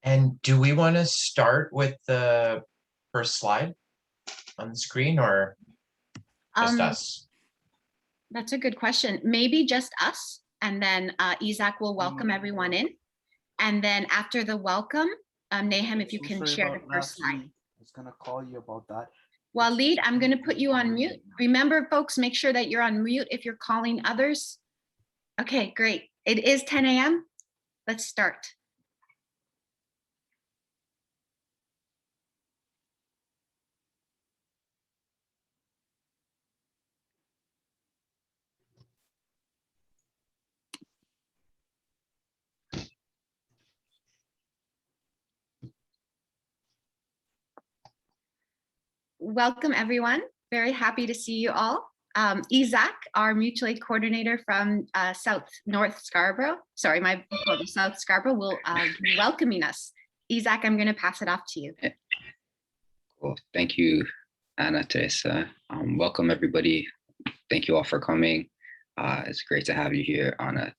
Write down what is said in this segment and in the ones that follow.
And do we want to start with the first slide on the screen or just us? That's a good question. Maybe just us, and then Isak will welcome everyone in. And then after the welcome, Nahum, if you can share the first slide. I was gonna call you about that. Waleed, I'm gonna put you on mute. Remember, folks, make sure that you're on mute if you're calling others. Okay, great. It is 10 a.m. Let's start. Welcome, everyone. Very happy to see you all. Isak, our mutual aid coordinator from South Scarborough, will be welcoming us. Isak, I'm going to pass it off to you. Cool. Thank you, Anna, Teresa. Welcome, everybody. Thank you all for coming. It's great to have you here on a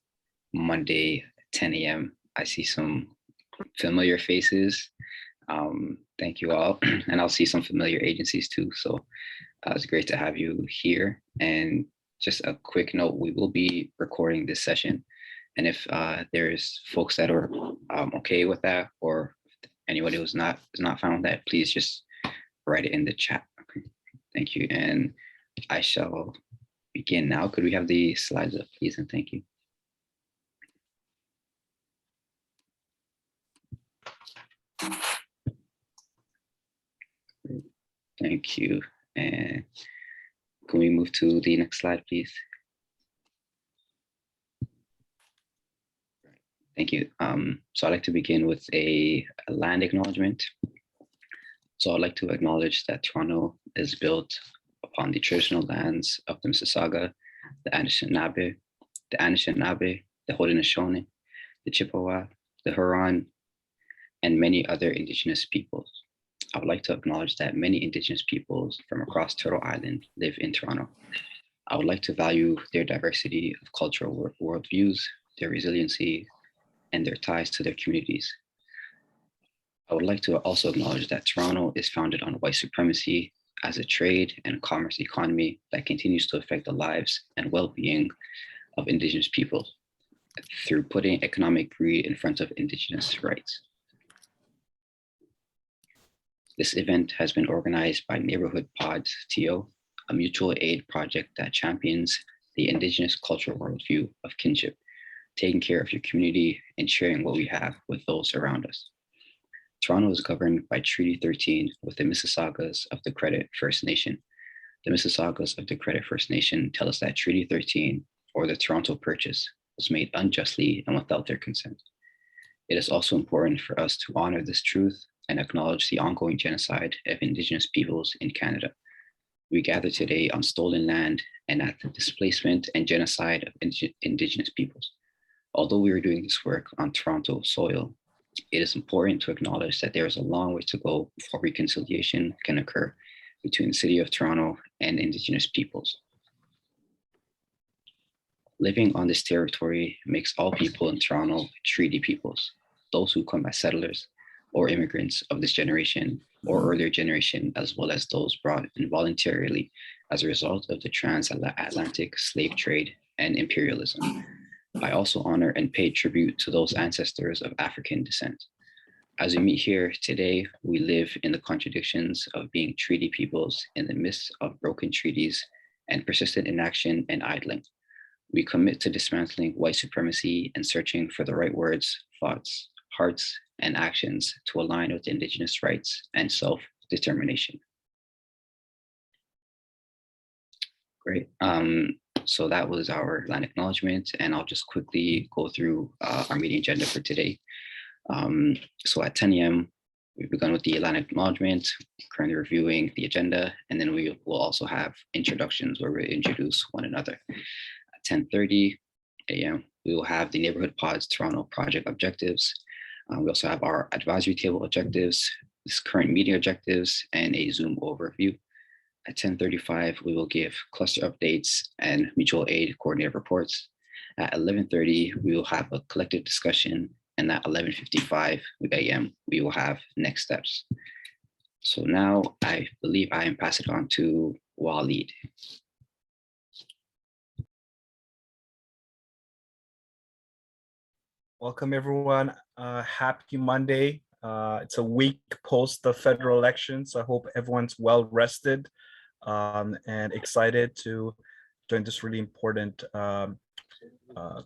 Monday, 10 a.m. I see some familiar faces. Thank you all. And I'll see some familiar agencies too. So it's great to have you here. And just a quick note, we will be recording this session. And if there's folks that are okay with that, or anybody who's not fine with that, please just write it in the chat. Okay. Thank you. And I shall begin now. Could we have the slides up, please? And thank you. Thank you. And can we move to the next slide, please? Thank you. So I'd like to begin with a land acknowledgement. So I'd like to acknowledge that Toronto is built upon the traditional lands of the Mississauga, the Anishinaabe, the Haudenosaunee, the Chippewa, the Huron, and many other Indigenous peoples. I would like to acknowledge that many Indigenous peoples from across Turtle Island live in Toronto. I would like to value their diversity of cultural worldviews, their resiliency, and their ties to their communities. I would like to also acknowledge that Toronto is founded on white supremacy as a trade and commerce economy that continues to affect the lives and well-being of Indigenous peoples through putting economic greed in front of Indigenous rights. This event has been organized by Neighborhood Pods TO, a mutual aid project that champions the Indigenous cultural worldview of kinship, taking care of your community and sharing what we have with those around us. Toronto is governed by Treaty 13 with the Mississaugas of the Credit First Nation. The Mississaugas of the Credit First Nation tell us that Treaty 13, or the Toronto Purchase, was made unjustly and without their consent. It is also important for us to honor this truth and acknowledge the ongoing genocide of Indigenous peoples in Canada. We gather today on stolen land and at the displacement and genocide of Indigenous peoples. Although we are doing this work on Toronto soil, it is important to acknowledge that there is a long way to go before reconciliation can occur between the City of Toronto and Indigenous peoples. Living on this territory makes all people in Toronto treaty peoples, those who come as settlers or immigrants of this generation or earlier generation, as well as those brought involuntarily as a result of the transatlantic slave trade and imperialism. I also honor and pay tribute to those ancestors of African descent. As we meet here today, we live in the contradictions of being treaty peoples in the midst of broken treaties and persistent inaction and idling. We commit to dismantling white supremacy and searching for the right words, thoughts, hearts, and actions to align with Indigenous rights and self-determination. Great. So that was our land acknowledgement, and I'll just quickly go through our meeting agenda for today. So at 10 a.m., we've begun with the land acknowledgement, currently reviewing the agenda, and then we will also have introductions where we introduce one another. At 10:30 a.m., we will have the Neighborhood Pods Toronto project objectives. We also have our advisory table objectives, this current meeting objectives, and a Zoom overview. At 10:35, we will give cluster updates and mutual aid coordinator reports. At 11:30, we will have a collective discussion And at 11:55 a.m., we will have next steps. So now I believe I am passing it on to Waleed. Welcome, everyone. Happy Monday. It's a week post the federal election, so I hope everyone's well rested and excited to join this really important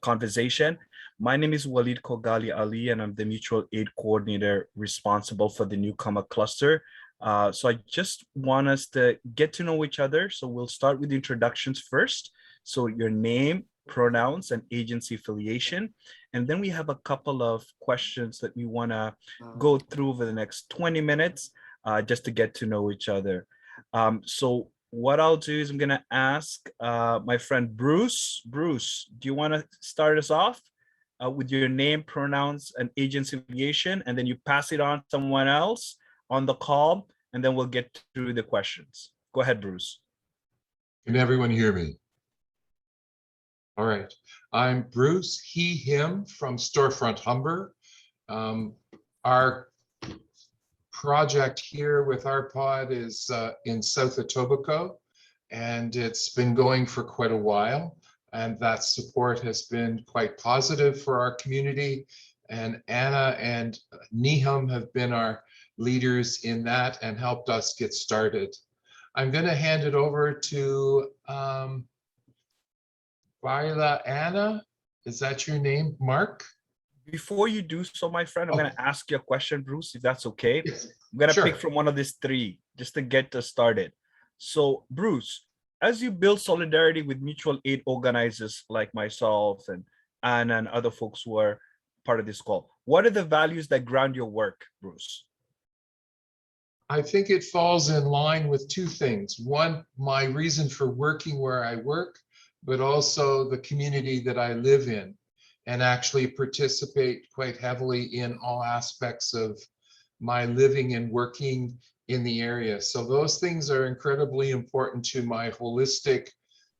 conversation. My name is Waleed Kogali Ali, and I'm the mutual aid coordinator responsible for the newcomer cluster. So I just want us to get to know each other. So we'll start with introductions first. So your name, pronouns, and agency affiliation. And then we have a couple of questions that we want to go through over the next 20 minutes just to get to know each other. So what I'll do is I'm going to ask my friend Bruce. Bruce, do you want to start us off with your name, pronouns, and agency affiliation? And then you pass it on to someone else on the call, and then we'll get through the questions. Go ahead, Bruce. Can everyone hear me? All right. I'm Bruce, he, him from Storefront Humber. Our project here with our pod is in South Etobicoke, and it's been going for quite a while. And that support has been quite positive for our community. And Anna and Niham have been our leaders in that and helped us get started. I'm going to hand it over to Viola Anna. Is that your name, Mark? Before you do so, my friend, I'm going to ask you a question, Bruce, if that's okay. Yes. I'm going to Sure. pick from one of these three just to get us started. So, Bruce, as you build solidarity with mutual aid organizers like myself and Anna and other folks who are part of this call, what are the values that ground your work, Bruce? I think it falls in line with two things. One, my reason for working where I work, but also the community that I live in, and actually participate quite heavily in all aspects of my living and working in the area. So those things are incredibly important to my holistic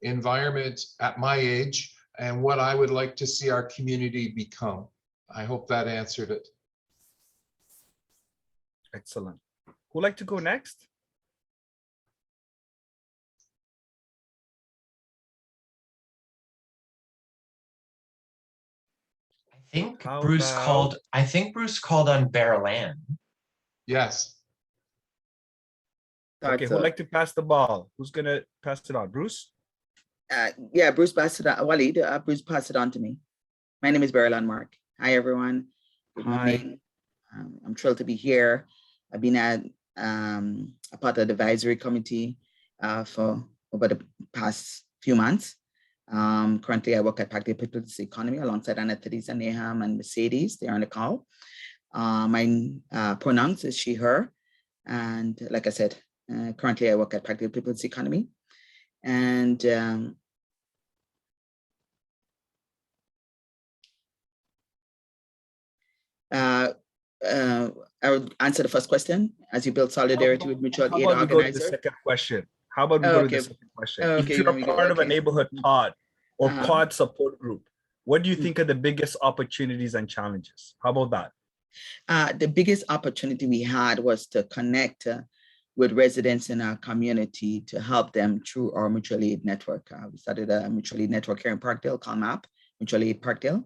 environment at my age and what I would like to see our community become. I hope that answered it. Excellent. Who'd like to go next? How I think Bruce called on Bearland. Yes. Okay, who'd like to pass the ball? Who's going to pass it on? Bruce? Yeah, Bruce passed it on. Waleed, Bruce passed it on to me. My name is Beryl Mark. Hi, everyone. Good morning. I'm thrilled to be here. I've been a part of the advisory committee for over the past few months. Currently, I work at Practical People's Economy alongside Anna, Teresa, Naham, and Mercedes. They're on the call. My pronouns is she, her. And like I said, currently I work at Practical People's Economy. And I would answer the first question. As you build solidarity with mutual aid How about we go to the organizers. second question? How about we go to the second question? If Okay, you're then we go. part of a Okay. neighborhood pod or Uh-huh. pod support group, what do you think are the biggest opportunities and challenges? How about that? The biggest opportunity we had was to connect with residents in our community to help them through our mutual aid network. We started a mutual aid network here in Parkdale called MAP, Mutual Aid Parkdale.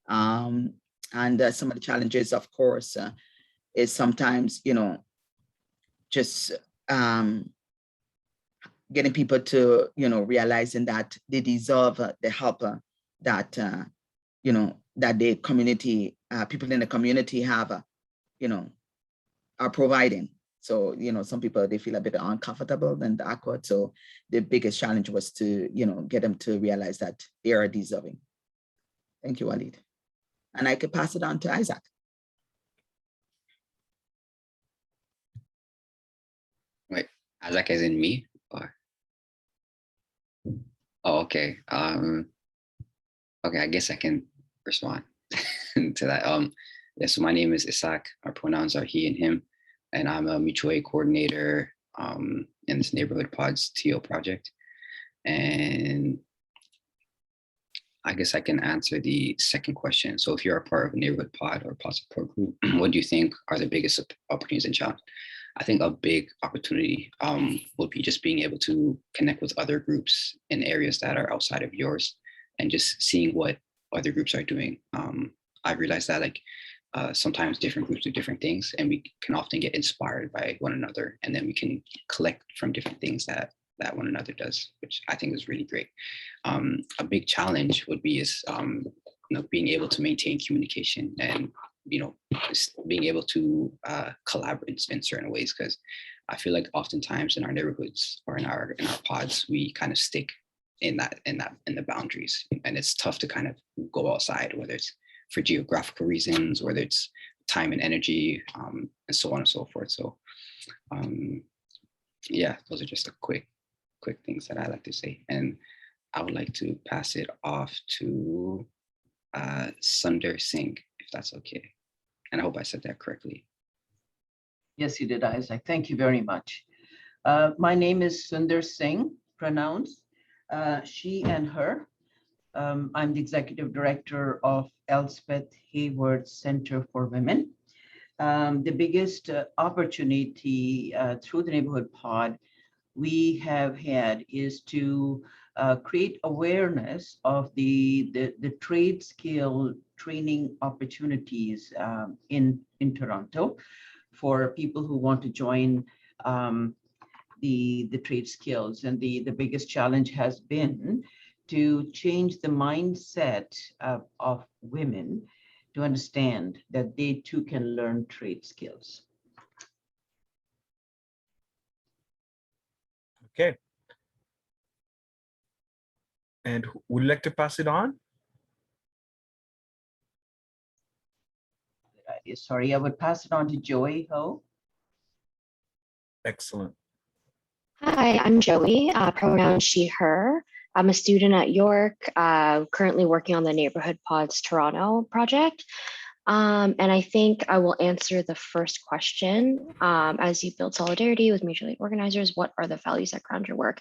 And some of the challenges, of course, is sometimes, just getting people to, realizing that they deserve the help that, that the community, people in the community have, are providing. So, some people, they feel a bit uncomfortable and awkward. So the biggest challenge was to, get them to realize that they are deserving. Thank you, Waleed. And I could pass it on to Isak. Wait, Isak as in me? Or? Oh, okay. Okay, I guess I can respond to that. Yeah, so my name is Isak. Our pronouns are he and him, and I'm a mutual aid coordinator in this neighborhood pods TO project. And I guess I can answer the second question. So if you're a part of a neighborhood pod or pod support group, what do you think are the biggest opportunities and challenges? I think a big opportunity would be just being able to connect with other groups in areas that are outside of yours and just seeing what other groups are doing. I realized that like sometimes different groups do different things and we can often get inspired by one another, and then we can collect from different things that one another does, which I think is really great. A big challenge would be being able to maintain communication and just being able to collaborate in certain ways, because I feel like oftentimes in our neighborhoods or in our pods we kind of stick in the boundaries, and it's tough to kind of go outside, whether it's for geographical reasons, whether it's time and energy, and so on and so forth. So yeah, those are just a quick things that I like to say, and I would like to pass it off to Sunder Singh, if that's okay. And I hope I said that correctly. Yes, you did, Isaac. Thank you very much. My name is Sunder Singh, pronounced she and her. I'm the executive director of Elspeth Hayward Center for Women. The biggest opportunity through the neighborhood pod we have had is to create awareness of the trade skill training opportunities in Toronto for people who want to join the trade skills. And the biggest challenge has been to change the mindset of women to understand that they too can learn trade skills. Okay. And would you like to pass it on? Sorry, I would pass it on to Joey Ho. Excellent. Hi, I'm Joey, pronoun she, her. I'm a student at York, currently working on the Neighborhood Pods Toronto project. And I think I will answer the first question. As you build solidarity with mutual aid organizers, what are the values that ground your work?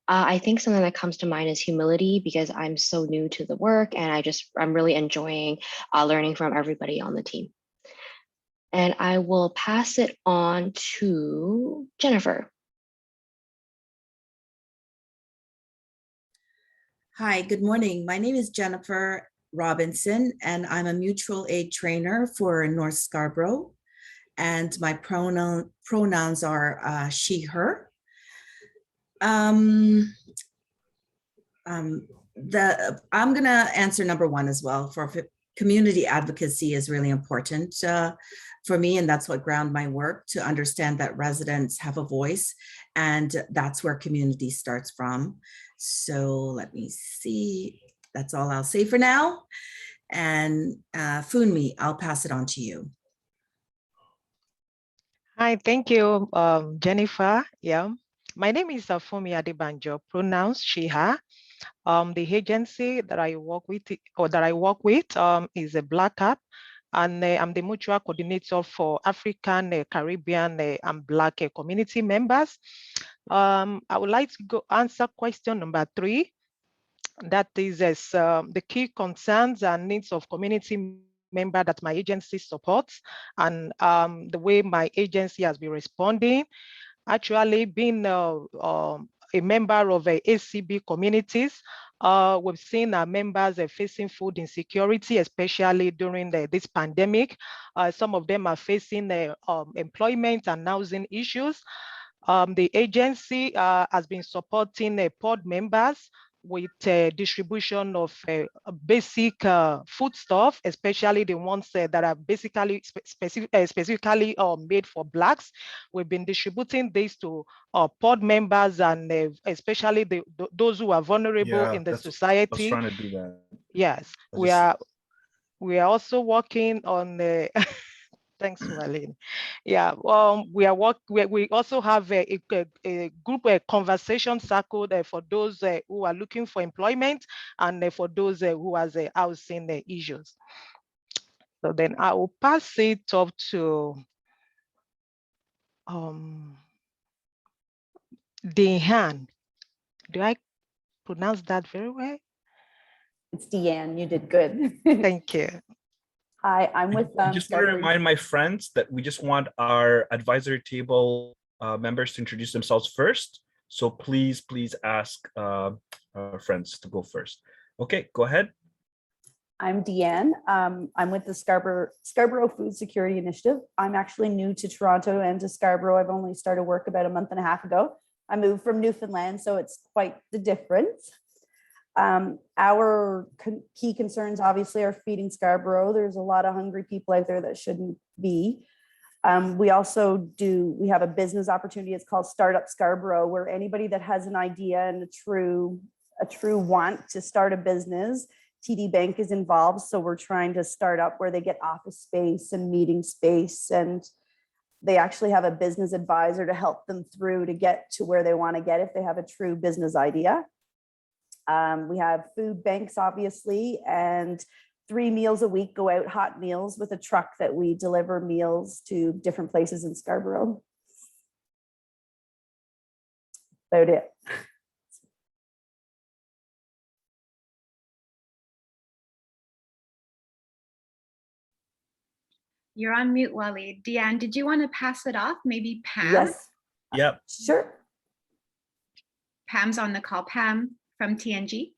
I think something that comes to mind is humility, because I'm so new to the work and I'm really enjoying learning from everybody on the team. And I will pass it on to Jennifer. Hi, good morning. My name is Jennifer Robinson, and I'm a mutual aid trainer for North Scarborough. And my pronouns are she, her. I'm gonna answer number one as well. For community advocacy is really important for me, and that's what ground my work, to understand that residents have a voice, and that's where community starts from. So let me see, that's all I'll say for now. And Fumi, I'll pass it on to you. Hi, thank you, Jennifer. Yeah, my name is Fumi Adebanjo, pronouns she, her. The agency that I work with is a Black App, and I'm the mutual coordinator for African, Caribbean, and Black community members. I would like to go answer question number 3. That is the key concerns and needs of community member that my agency supports, and the way my agency has been responding. Actually, being a member of ACB communities, we've seen our members facing food insecurity, especially during this pandemic. Some of them are facing employment and housing issues. The agency has been supporting pod members with distribution of basic foodstuff, especially the ones that are basically specifically made for Blacks. We've been distributing this to pod members, and especially those who are vulnerable in the society. I was trying to do that. Yes, we are also working on the thanks, Marlene. Yeah, we also have a group conversation circle for those who are looking for employment, and for those who has housing issues. So then I will pass it up to Diane. Do I pronounce that very well? It's Deanne. You did good. Thank you. Hi, I'm with I just want to Scarborough. remind my friends that we just want our advisory table members to introduce themselves first. So please ask our friends to go first. Okay, go ahead. I'm Deanne. I'm with the Scarborough Food Security Initiative. I'm actually new to Toronto and to Scarborough. I've only started work about a month and a half ago. I moved from Newfoundland, so it's quite the difference. Our key concerns obviously are feeding Scarborough. There's a lot of hungry people out there that shouldn't be. We have a business opportunity. It's called Startup Scarborough, where anybody that has an idea and a true want to start a business, TD Bank is involved. So we're trying to start up where they get office space and meeting space, and they actually have a business advisor to help them through to get to where they want to get if they have a true business idea. We have food banks, obviously, and 3 meals a week go out, hot meals, with a truck that we deliver meals to different places in Scarborough. About it. You're on mute, Waleed. Deanne, did you want to pass it off? Maybe Pam? Yes. Yep. Sure. Pam's on the call. Pam from TNG.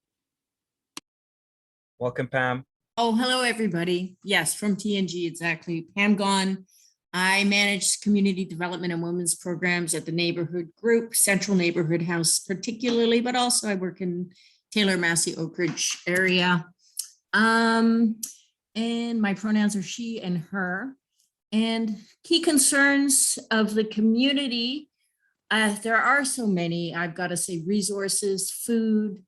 Welcome, Pam. Oh, hello, everybody. Yes, from TNG, exactly. Pam Gon. I manage community development and women's programs at the neighborhood group, Central Neighborhood House particularly, but also I work in Taylor, Massey, Oak Ridge area. And my pronouns are she and her. And key concerns of the community, there are so many. I've got to say resources, food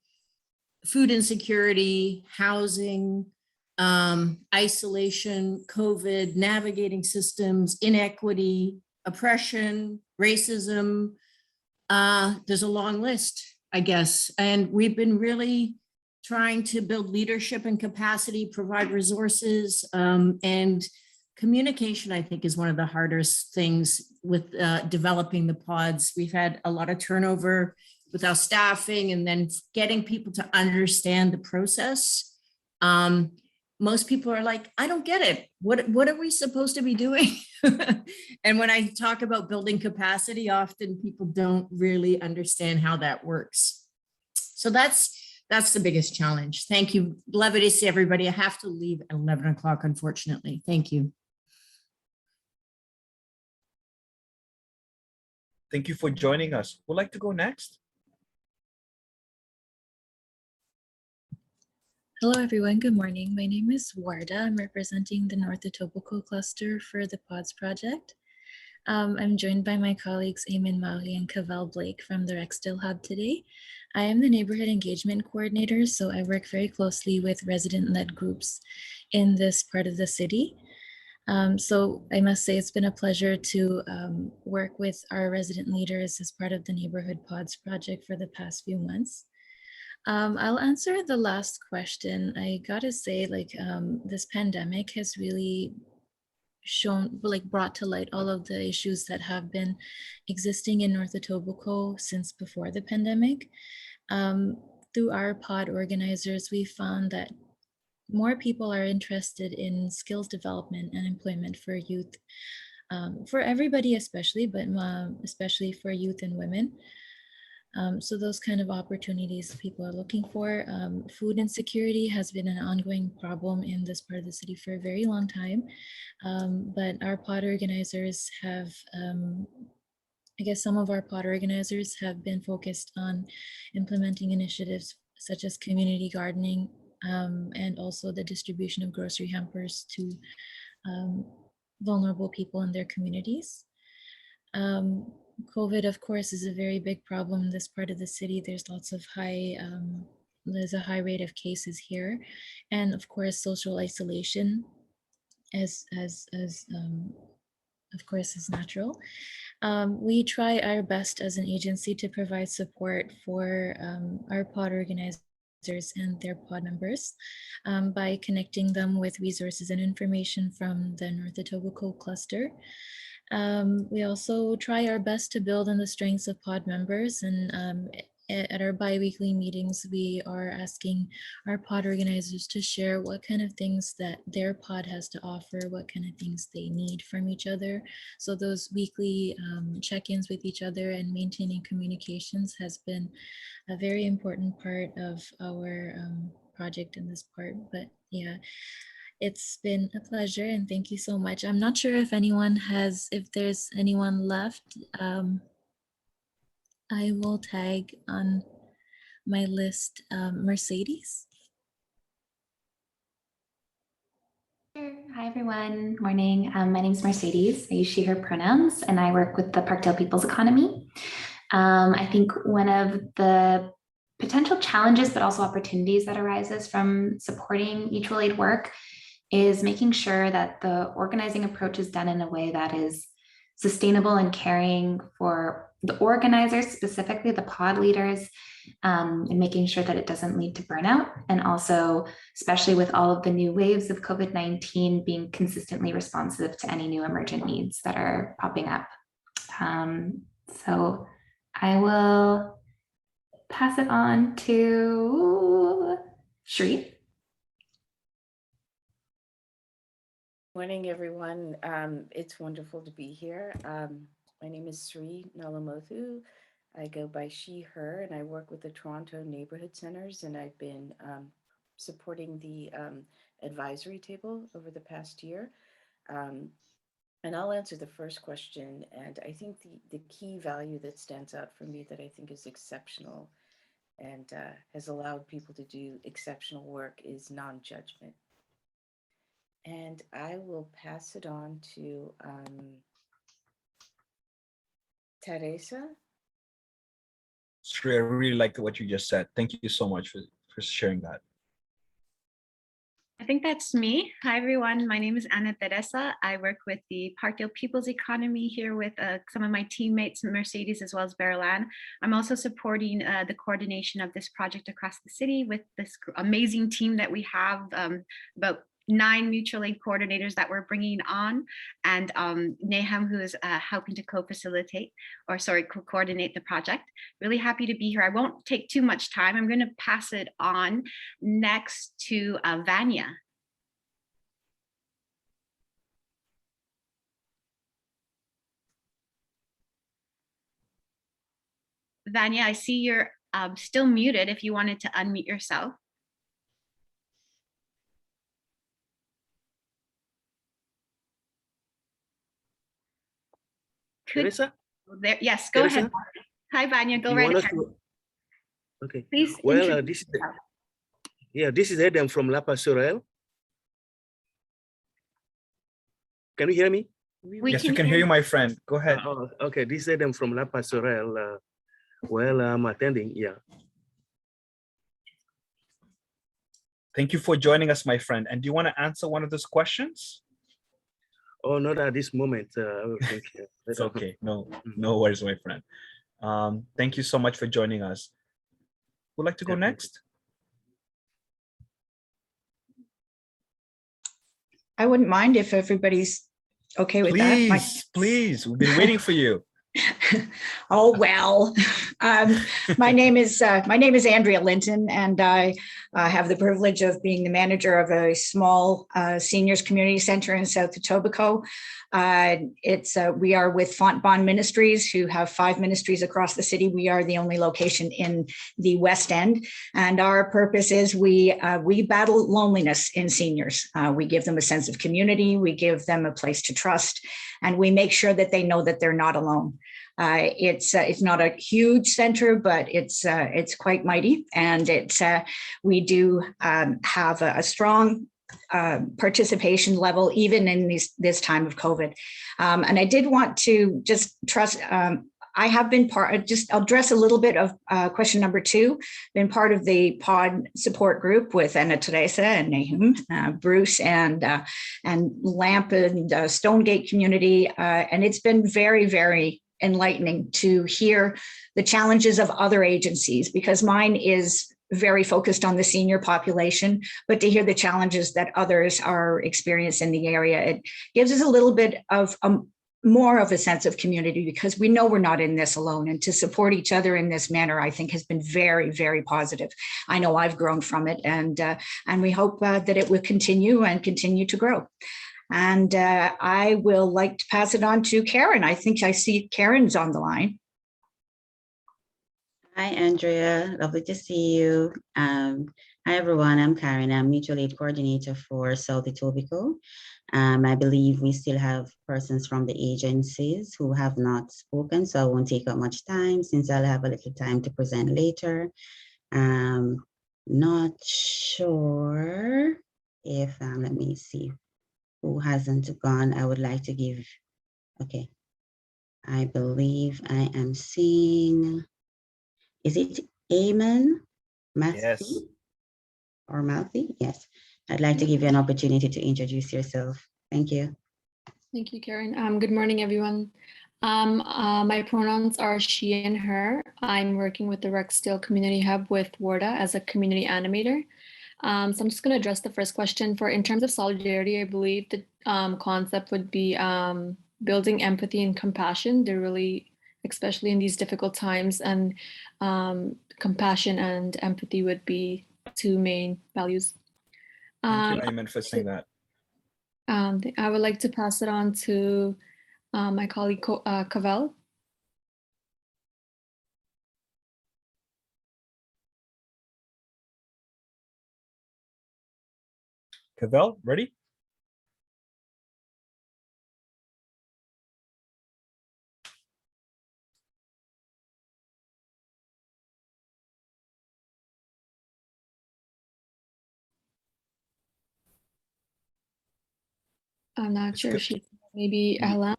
insecurity, housing, isolation, COVID, navigating systems, inequity, oppression, racism. There's a long list, I guess. And we've been really trying to build leadership and capacity, provide resources, and communication, I think, is one of the hardest things with developing the pods. We've had a lot of turnover with our staffing and then getting people to understand the process. Most people are like, I don't get it. What are we supposed to be doing? And when I talk about building capacity, often people don't really understand how that works. So that's the biggest challenge. Thank you. Lovely to see everybody. I have to leave at 11 o'clock, unfortunately. Thank you. Thank you for joining us. Who'd like to go next? Hello, everyone. Good morning. My name is Warda. I'm representing the North Etobicoke cluster for the PODS project. I'm joined by my colleagues Eamon Mahi and Cavell Blake from the Rexdale Hub today. I am the neighborhood engagement coordinator, so I work very closely with resident-led groups in this part of the city. So I must say it's been a pleasure to work with our resident leaders as part of the Neighborhood PODS project for the past few months. I'll answer the last question. I gotta say, this pandemic has really brought to light all of the issues that have been existing in North Etobicoke since before the pandemic. Through our pod organizers, we found that more people are interested in skills development and employment for youth, for everybody especially, but especially for youth and women. So those kind of opportunities people are looking for. Food insecurity has been an ongoing problem in this part of the city for a very long time. But our pod organizers have, I guess some of our pod organizers have been focused on implementing initiatives such as community gardening and also the distribution of grocery hampers to vulnerable people in their communities. COVID, of course, is a very big problem in this part of the city. There's lots of there's a high rate of cases here. And of course, social isolation of course is natural. We try our best as an agency to provide support for our pod organizers and their pod members by connecting them with resources and information from the North Etobicoke cluster. We also try our best to build on the strengths of pod members and at our bi-weekly meetings, we are asking our pod organizers to share what kind of things that their pod has to offer, what kind of things they need from each other. So those weekly check-ins with each other and maintaining communications has been a very important part of our project in this part. But yeah, it's been a pleasure and thank you so much. I'm not sure if there's anyone left. I will tag on my list Mercedes. Sure. Hi, everyone. Morning. My name is Mercedes. I use she, her pronouns, and I work with the Parkdale People's Economy. I think one of the potential challenges, but also opportunities that arises from supporting mutual aid work is making sure that the organizing approach is done in a way that is sustainable and caring for the organizers, specifically the pod leaders, and making sure that it doesn't lead to burnout. And also, especially with all of the new waves of COVID-19, being consistently responsive to any new emergent needs that are popping up. So I will pass it on to Shri. Morning, everyone. It's wonderful to be here. My name is Sri Nalamothu. I go by she, her, and I work with the Toronto Neighborhood Centers, and I've been supporting the advisory table over the past year. And I'll answer the first question. And I think the key value that stands out for me that I think is exceptional and has allowed people to do exceptional work is non-judgment. And I will pass it on to Teresa. Sri, I really like what you just said. Thank you so much for sharing that. I think that's me. Hi, everyone. My name is Ana Teresa. I work with the Parkdale People's Economy here with some of my teammates, Mercedes as well as Berlan. I'm also supporting the coordination of this project across the city with this amazing team that we have, about 9 mutual aid coordinators that we're bringing on, and Nahum, who is helping to co-coordinate the project. Really happy to be here. I won't take too much time. I'm going to pass it on next to Vanya. Vanya, I see you're still muted if you wanted to unmute yourself. Teresa? There, yes, go Teresa? ahead. Hi, Vanya, go You right want us ahead. Okay. Please Well, this is Adam from La Pastorelle. Can you hear me? Yes, we can hear you, my friend. Go ahead. Okay, this is Adam from La Pastorelle. Well, I'm attending, yeah. Thank you for joining us, my friend. And do you want to answer one of those questions? Oh, not at this moment. I will think. It's okay. No worries, my friend. Thank you so much for joining us. Would like to go next? I wouldn't mind if everybody's okay with that. Please. We've been waiting for you. Oh, well, my name is Andrea Linton, and I have the privilege of being the manager of a small seniors community center in South Etobicoke. We are with Fontbonne Ministries, who have 5 ministries across the city. We are the only location in the West End, and our purpose is we battle loneliness in seniors. We give them a sense of community, we give them a place to trust, and we make sure that they know that they're not alone. It's not a huge center, but it's quite mighty, and we do have a strong participation level even in this time of COVID. And I did want to just trust. I have been I'll address a little bit of question number 2, been part of the pod support group with Ana Teresa and Nahum, Bruce and Lamp and Stonegate community. And it's been very, very enlightening to hear the challenges of other agencies, because mine is very focused on the senior population, but to hear the challenges that others are experiencing in the area, it gives us a little bit of more of a sense of community, because we know we're not in this alone, and to support each other in this manner, I think has been very, very positive. I know I've grown from it, and we hope that it will continue to grow. And I will like to pass it on to Karen. I think I see Karen's on the line. Hi, Andrea. Lovely to see you. Hi, everyone. I'm Karen. I'm Mutual Aid Coordinator for South Etobicoke. I believe we still have persons from the agencies who have not spoken, so I won't take up much time since I'll have a little time to present later. Not sure if, let me see who hasn't gone. I would like to give, okay. I believe I am seeing, is it Eamon Matthew? Yes. Or Matthew? Yes. I'd like to give you an opportunity to introduce yourself. Thank you. Thank you, Karen. Good morning, everyone. My pronouns are she and her. I'm working with the Rexdale Community Hub with WARDA as a community animator. So I'm just going to address the first question. In terms of solidarity, I believe the concept would be building empathy and compassion. They're really, especially in these difficult times, and compassion and empathy would be two main values. Thank you, Ayman, for saying that. I would like to pass it on to my colleague, Cavell. Cavell, ready? I'm not sure if she's maybe Ella.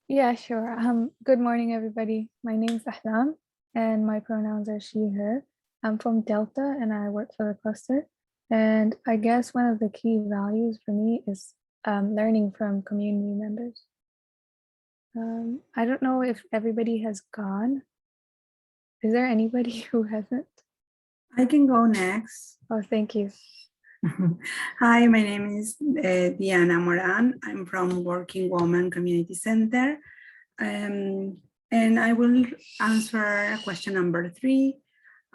Yeah, sure. Good morning, everybody. My name's Ahlam, and my pronouns are she, her. I'm from Delta, and I work for the cluster. And I guess one of the key values for me is learning from community members. I don't know if everybody has gone. Is there anybody who hasn't? I can go next. Oh, thank you. Hi, my name is Diana Moran. I'm from Working Woman Community Center. And I will answer question number 3.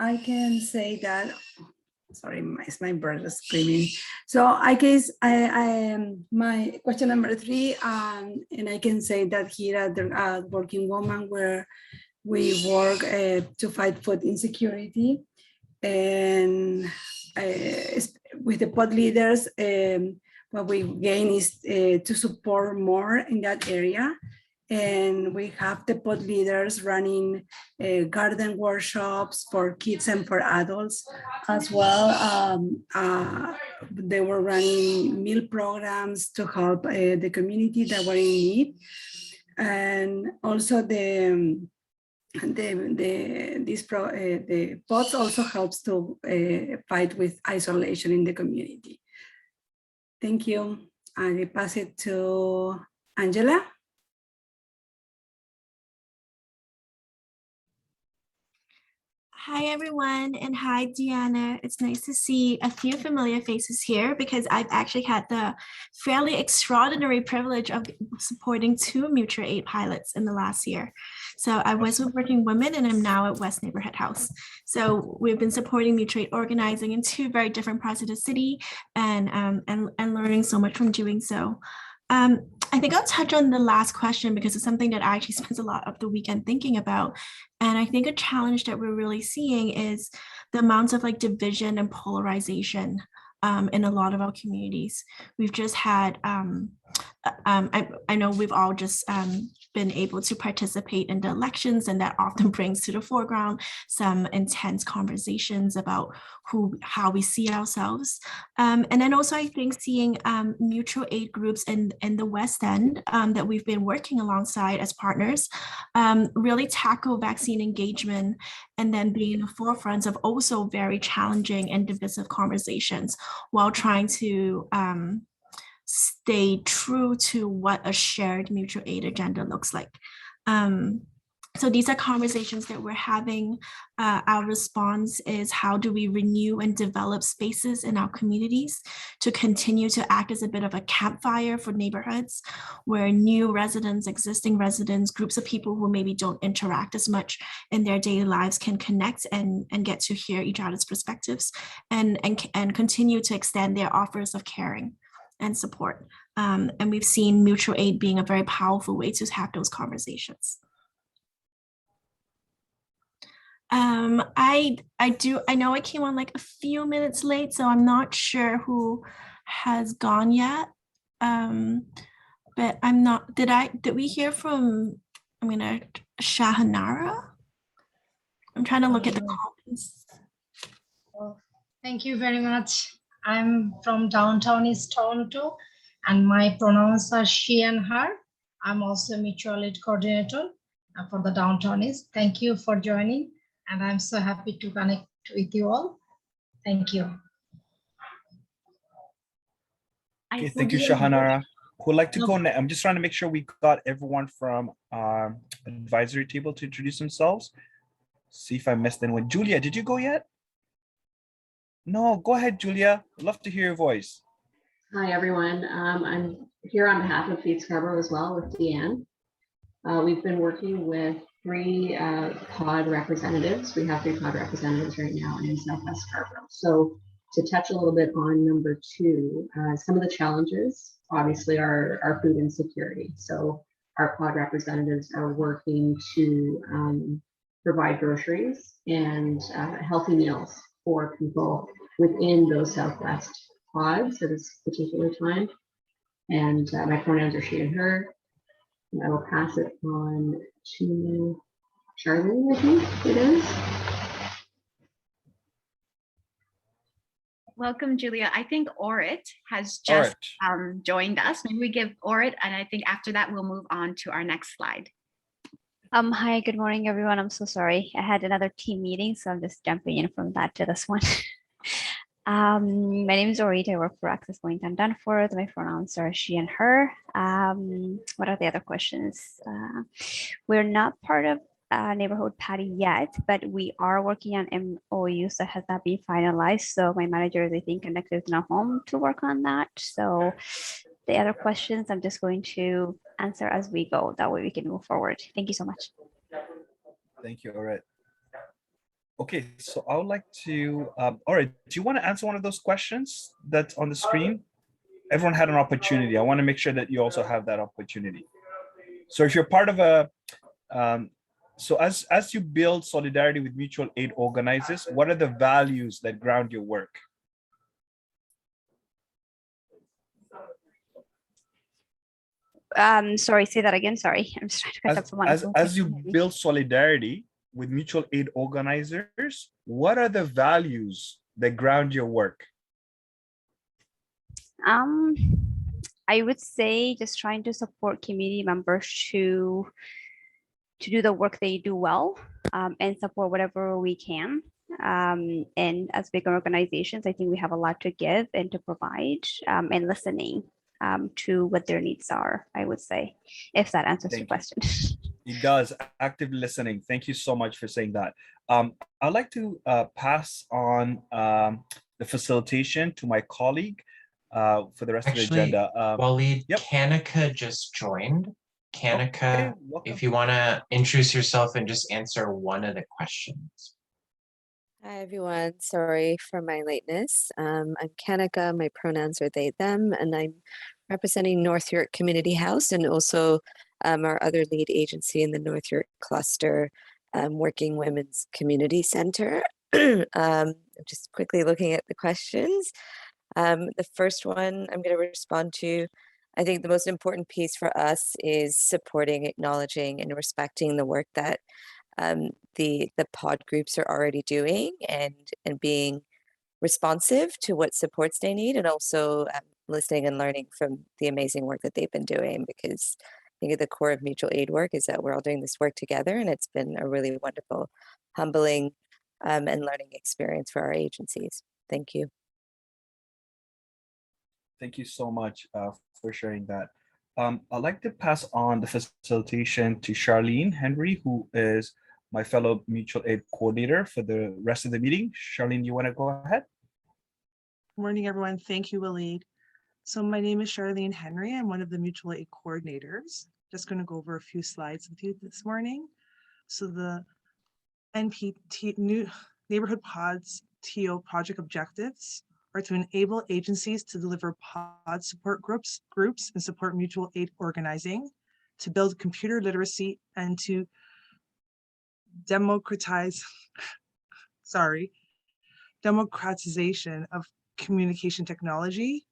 I can say that, sorry, my bird is screaming. So I guess my question number 3, and I can say that here at the Working Woman, where we work to fight food insecurity, and with the pod leaders, what we gain is to support more in that area. And we have the pod leaders running garden workshops for kids and for adults as well. They were running meal programs to help the community that were in need. And also the pods also helps to fight with isolation in the community. Thank you. I pass it to Angela. Hi, everyone, and hi, Deanna. It's nice to see a few familiar faces here because I've actually had the fairly extraordinary privilege of supporting 2 mutual aid pilots in the last year. So I was with Working Women, and I'm now at West Neighborhood House. So we've been supporting mutual aid organizing in 2 very different parts of the city, and learning so much from doing so. I think I'll touch on the last question because it's something that I actually spent a lot of the weekend thinking about. And I think a challenge that we're really seeing is the amounts of division and polarization in a lot of our communities. We've just had, I know we've all just been able to participate in the elections, and that often brings to the foreground some intense conversations about how we see ourselves. And then also I think seeing mutual aid groups in the West End that we've been working alongside as partners really tackle vaccine engagement, and then being in the forefront of also very challenging and divisive conversations while trying to stay true to what a shared mutual aid agenda looks like. So these are conversations that we're having. Our response is, how do we renew and develop spaces in our communities to continue to act as a bit of a campfire for neighborhoods where new residents, existing residents, groups of people who maybe don't interact as much in their daily lives can connect and get to hear each other's perspectives and continue to extend their offers of caring and support. And we've seen mutual aid being a very powerful way to have those conversations. I know I came on like a few minutes late, so I'm not sure who has gone yet. But I'm not, did we hear from, Shahanara? I'm trying to look at the comments. Thank you very much. I'm from downtown East Toronto, and my pronouns are she and her. I'm also a mutual aid coordinator for the downtown East. Thank you for joining, and I'm so happy to connect with you all. Thank you. Okay, thank you, Shahanara. Who'd like to go next? I'm just trying to make sure we got everyone from our advisory table to introduce themselves. See if I missed anyone. Julia, did you go yet? No, go ahead, Julia. I'd love to hear your voice. Hi, everyone. I'm here on behalf of Feed Scarborough as well with Deanne. We've been working with 3 pod representatives. We have 3 pod representatives right now in Southwest Scarborough. So to touch a little bit on number 2, some of the challenges obviously are food insecurity. So our pod representatives are working to provide groceries and healthy meals for people within those Southwest pods at this particular time. And my pronouns are she and her. And I will pass it on to Charlene, I think it is. Welcome, Julia. I think Orit has just joined us. Maybe we give Orit, and I think after that, we'll move on to our next slide. Hi, good morning, everyone. I'm so sorry. I had another team meeting, so I'm just jumping in from that to this one. My name is Orita. I work for Access Point and Danforth. My pronouns are she and her. What are the other questions? We're not part of neighborhood party yet, but we are working on MOUs that has not been finalized. So my manager is, I think, connected with home to work on that. So the other questions I'm just going to answer as we go. That way we can move forward. Thank you so much. Thank you. All right. Okay, so I would like to, all right, do you want to answer one of those questions that's on the screen? Everyone had an opportunity. I want to make sure that you also have that opportunity. So if you're part of a, so as you build solidarity with mutual aid organizers, what are the values that ground your work? Sorry, say that again. Sorry, I'm just trying to catch up someone. As you build solidarity with mutual aid organizers, what are the values that ground your work? I would say just trying to support community members to do the work they do well, and support whatever we can. And as big organizations, I think we have a lot to give and to provide, and listening to what their needs are, I would say, if that answers your question. It does. Active listening. Thank you so much for saying that. I'd like to pass on the facilitation to my colleague for the rest of the agenda. Waleed, Kanika just joined. Kanika, if you want to introduce yourself and just answer one of the questions. Hi, everyone. Sorry for my lateness. I'm Kanika. My pronouns are they, them, and I'm representing North York Community House and also our other lead agency in the North York Cluster, Working Women's Community Center. Just quickly looking at the questions. The first one I'm going to respond to. I think the most important piece for us is supporting, acknowledging, and respecting the work that the pod groups are already doing, and being responsive to what supports they need, and also listening and learning from the amazing work that they've been doing, because I think at the core of mutual aid work is that we're all doing this work together, and it's been a really wonderful, humbling, and learning experience for our agencies. Thank you. Thank you so much for sharing that. I'd like to pass on the facilitation to Charlene Henry, who is my fellow mutual aid coordinator for the rest of the meeting. Charlene, you want to go ahead? Good morning, everyone. Thank you, Waleed. So my name is Charlene Henry. I'm one of the mutual aid coordinators. Just going to go over a few slides with you this morning. So the new Neighborhood Pods TO project objectives are to enable agencies to deliver pod support groups and support mutual aid organizing, to build computer literacy, and to democratization of communication technology,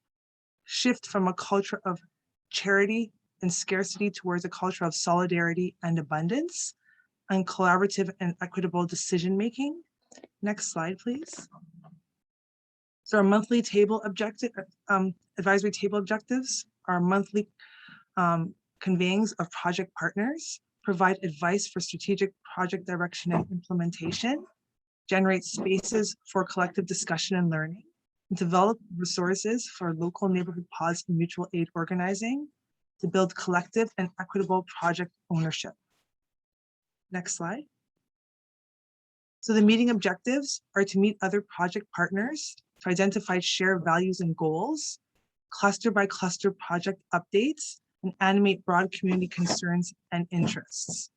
shift from a culture of charity and scarcity towards a culture of solidarity and abundance, and collaborative and equitable decision-making. Next slide, please. So our monthly table objective, advisory table objectives are monthly conveyings of project partners, provide advice for strategic project direction and implementation, generate spaces for collective discussion and learning, and develop resources for local neighborhood pods and mutual aid organizing to build collective and equitable project ownership. Next slide. So the meeting objectives are to meet other project partners, to identify shared values and goals, cluster by cluster project updates, and animate broad community concerns and interests.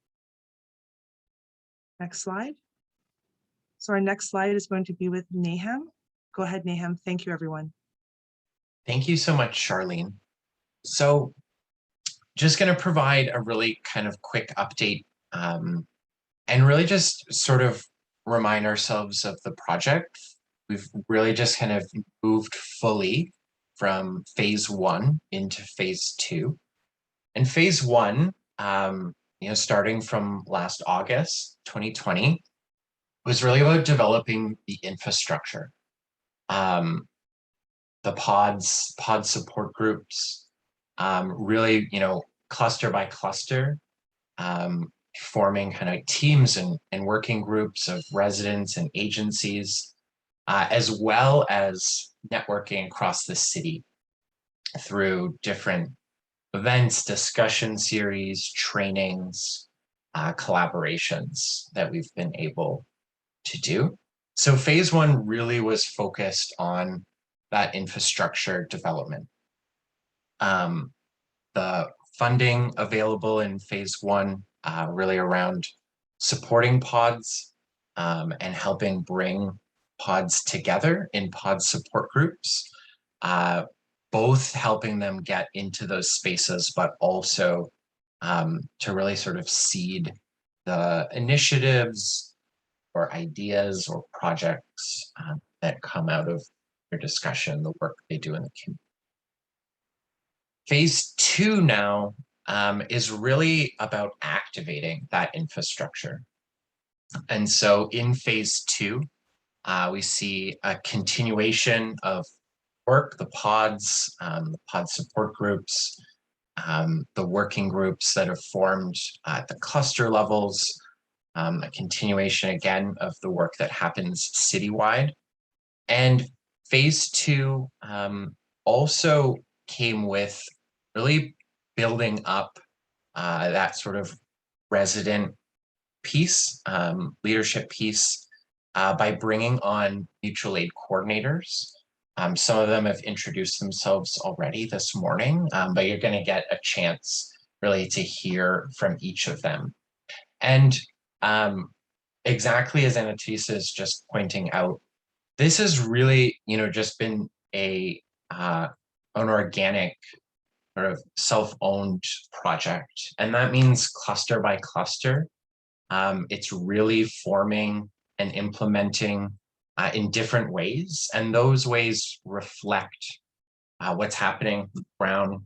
Next slide. So our next slide is going to be with Nahum. Go ahead, Nahum. Thank you, everyone. Thank you so much, Charlene. So just going to provide a really kind of quick update and really just sort of remind ourselves of the project. We've really just kind of moved fully from phase 1 into phase 2. And phase 1, starting from last August 2020, was really about developing the infrastructure. The pod support groups, really, cluster by cluster, forming kind of teams and working groups of residents and agencies, as well as networking across the city through different events, discussion series, trainings, collaborations that we've been able to do. So phase 1 really was focused on that infrastructure development. The funding available in phase 1 really around supporting pods and helping bring pods together in pod support groups, both helping them get into those spaces, but also to really sort of seed the initiatives or ideas or projects that come out of their discussion, the work they do in the community. Phase 2 now is really about activating that infrastructure. And so in phase 2, we see a continuation of work, the pods, the pod support groups, the working groups that have formed at the cluster levels, a continuation again of the work that happens citywide. And phase 2 also came with really building up that sort of resident piece, leadership piece, by bringing on mutual aid coordinators. Some of them have introduced themselves already this morning, but you're going to get a chance really to hear from each of them. And exactly as Teresa is just pointing out, this has really, just been an organic sort of self-owned project. And that means cluster by cluster. It's really forming and implementing in different ways. And those ways reflect what's happening around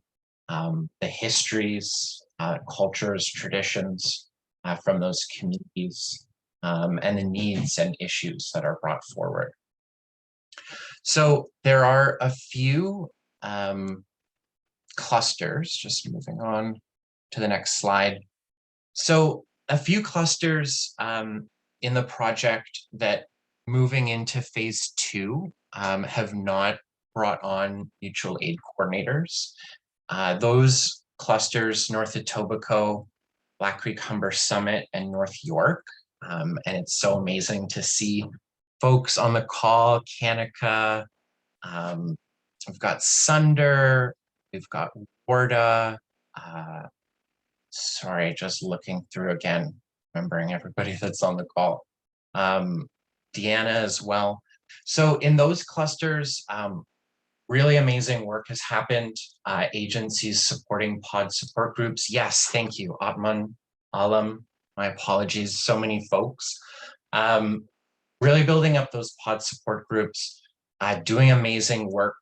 the histories, cultures, traditions from those communities, and the needs and issues that are brought forward. So there are a few clusters, just moving on to the next slide. So a few clusters in the project that moving into phase 2 have not brought on mutual aid coordinators. Those clusters, North Etobicoke, Black Creek Humber Summit, and North York. And it's so amazing to see folks on the call, Kanika, we've got Sunder, we've got Warda, sorry, just looking through again, remembering everybody that's on the call. Deanna as well. So in those clusters, really amazing work has happened. Agencies supporting pod support groups. Yes, thank you, Atman, Alam, my apologies, so many folks. Really building up those pod support groups, doing amazing work,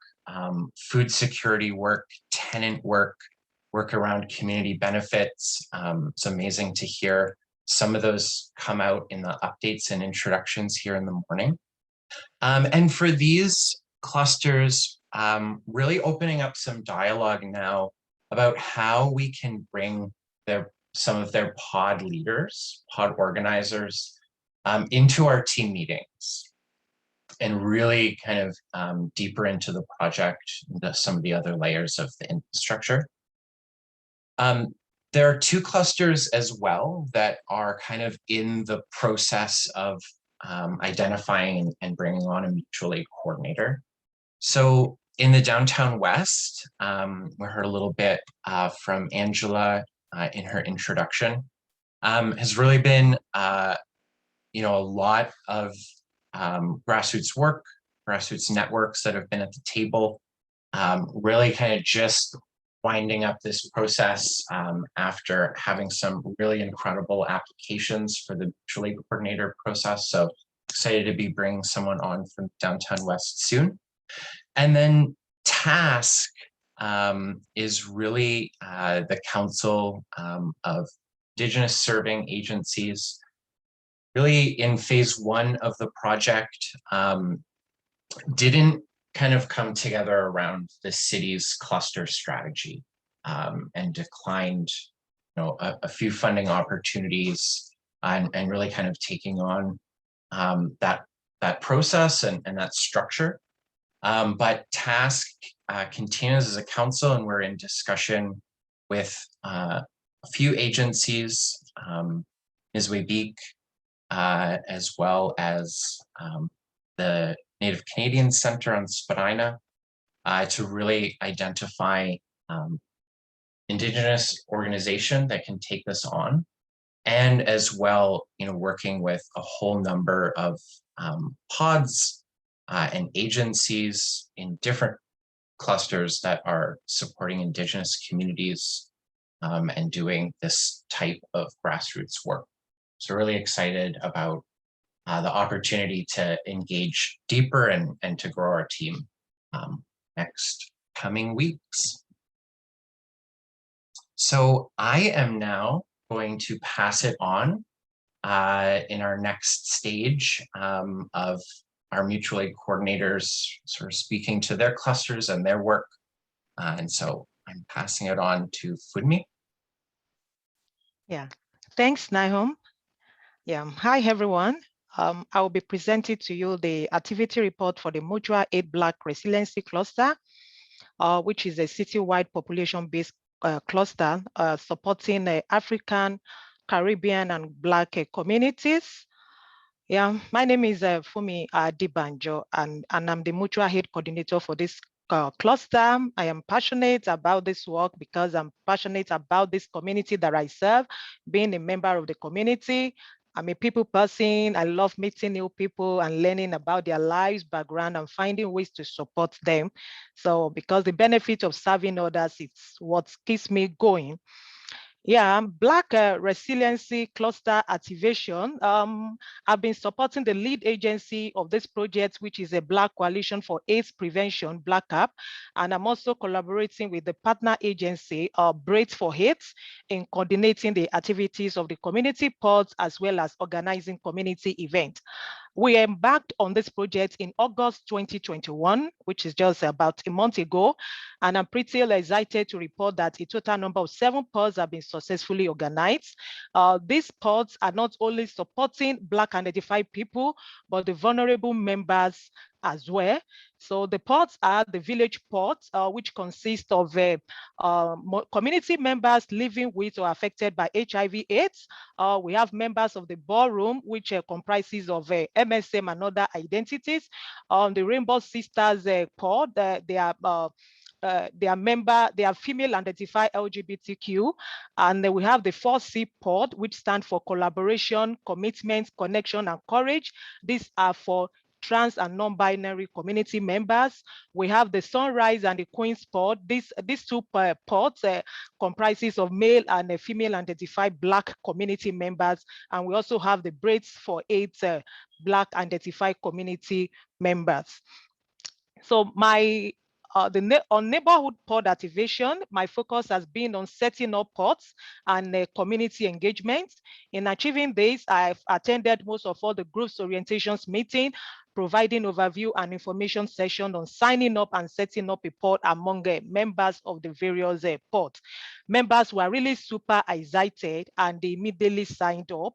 food security work, tenant work, work around community benefits. It's amazing to hear some of those come out in the updates and introductions here in the morning. And for these clusters, really opening up some dialogue now about how we can bring some of their pod leaders, pod organizers, into our team meetings and really kind of deeper into the project, some of the other layers of the infrastructure. There are two clusters as well that are kind of in the process of identifying and bringing on a mutual aid coordinator. So in the Downtown West, we heard a little bit from Angela in her introduction, has really been a lot of grassroots work, grassroots networks that have been at the table, really kind of just winding up this process after having some really incredible applications for the mutual aid coordinator process. So excited to be bringing someone on from Downtown West soon. And then TASK is really the Council of Indigenous Serving Agencies. Really in phase one of the project, didn't kind of come together around the city's cluster strategy and declined a few funding opportunities and really kind of taking on that process and that structure. But TASK continues as a council, and we're in discussion with a few agencies, Nizwe as well as the Native Canadian Center on Spadina, to really identify Indigenous organization that can take this on, and as well, working with a whole number of pods and agencies in different clusters that are supporting Indigenous communities and doing this type of grassroots work. So really excited about the opportunity to engage deeper and to grow our team next coming weeks. So I am now going to pass it on in our next stage of our mutual aid coordinators sort of speaking to their clusters and their work. And so I'm passing it on to Fumi. Yeah, thanks, Nahum. Yeah, hi everyone. I will be presenting to you the activity report for the Mutual Aid Black Resiliency Cluster, which is a citywide population-based cluster supporting African, Caribbean, and Black communities. Yeah, my name is Fumi Dibanjo, and I'm the Mutual Aid Coordinator for this cluster. I am passionate about this work because I'm passionate about this community that I serve, being a member of the community. I'm a people person. I love meeting new people and learning about their lives, background, and finding ways to support them. So because the benefit of serving others, it's what keeps me going. Yeah, Black Resiliency Cluster Activation. I've been supporting the lead agency of this project, which is a Black Coalition for AIDS Prevention, Black Cap, and I'm also collaborating with the partner agency, Braids for AIDS, in coordinating the activities of the community pods as well as organizing community events. We embarked on this project in August 2021, which is just about a month ago, and I'm pretty excited to report that a total number of 7 pods have been successfully organized. These pods are not only supporting Black identified people, but the vulnerable members as well. So the pods are the village pods, which consist of community members living with or affected by HIV/AIDS. We have members of the ballroom, which comprises of MSM and other identities. The Rainbow Sisters pod, they are female identified LGBTQ, and then we have the 4C pod, which stand for collaboration, commitment, connection, and courage. These are for trans and non-binary community members. We have the Sunrise and the Queen's pod. These two pods comprises of male and female identified Black community members, and we also have the Braids for AIDS Black identified community members. So on neighborhood pod activation, my focus has been on setting up pods and community engagement. In achieving this, I've attended most of all the groups orientations meeting, providing overview and information session on signing up and setting up a pod among members of the various pods. Members were really super excited and they immediately signed up.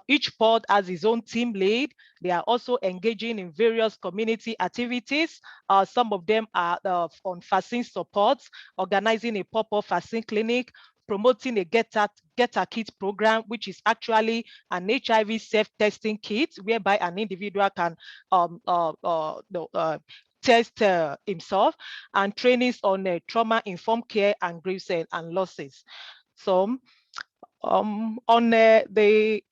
Each pod has its own team lead. They are also engaging in various community activities. Some of them are on vaccine support, organizing a pop-up vaccine clinic, promoting a Get a Kit program, which is actually an HIV self-testing kit whereby an individual can test himself, and trainings on trauma-informed care and griefs and losses. So on the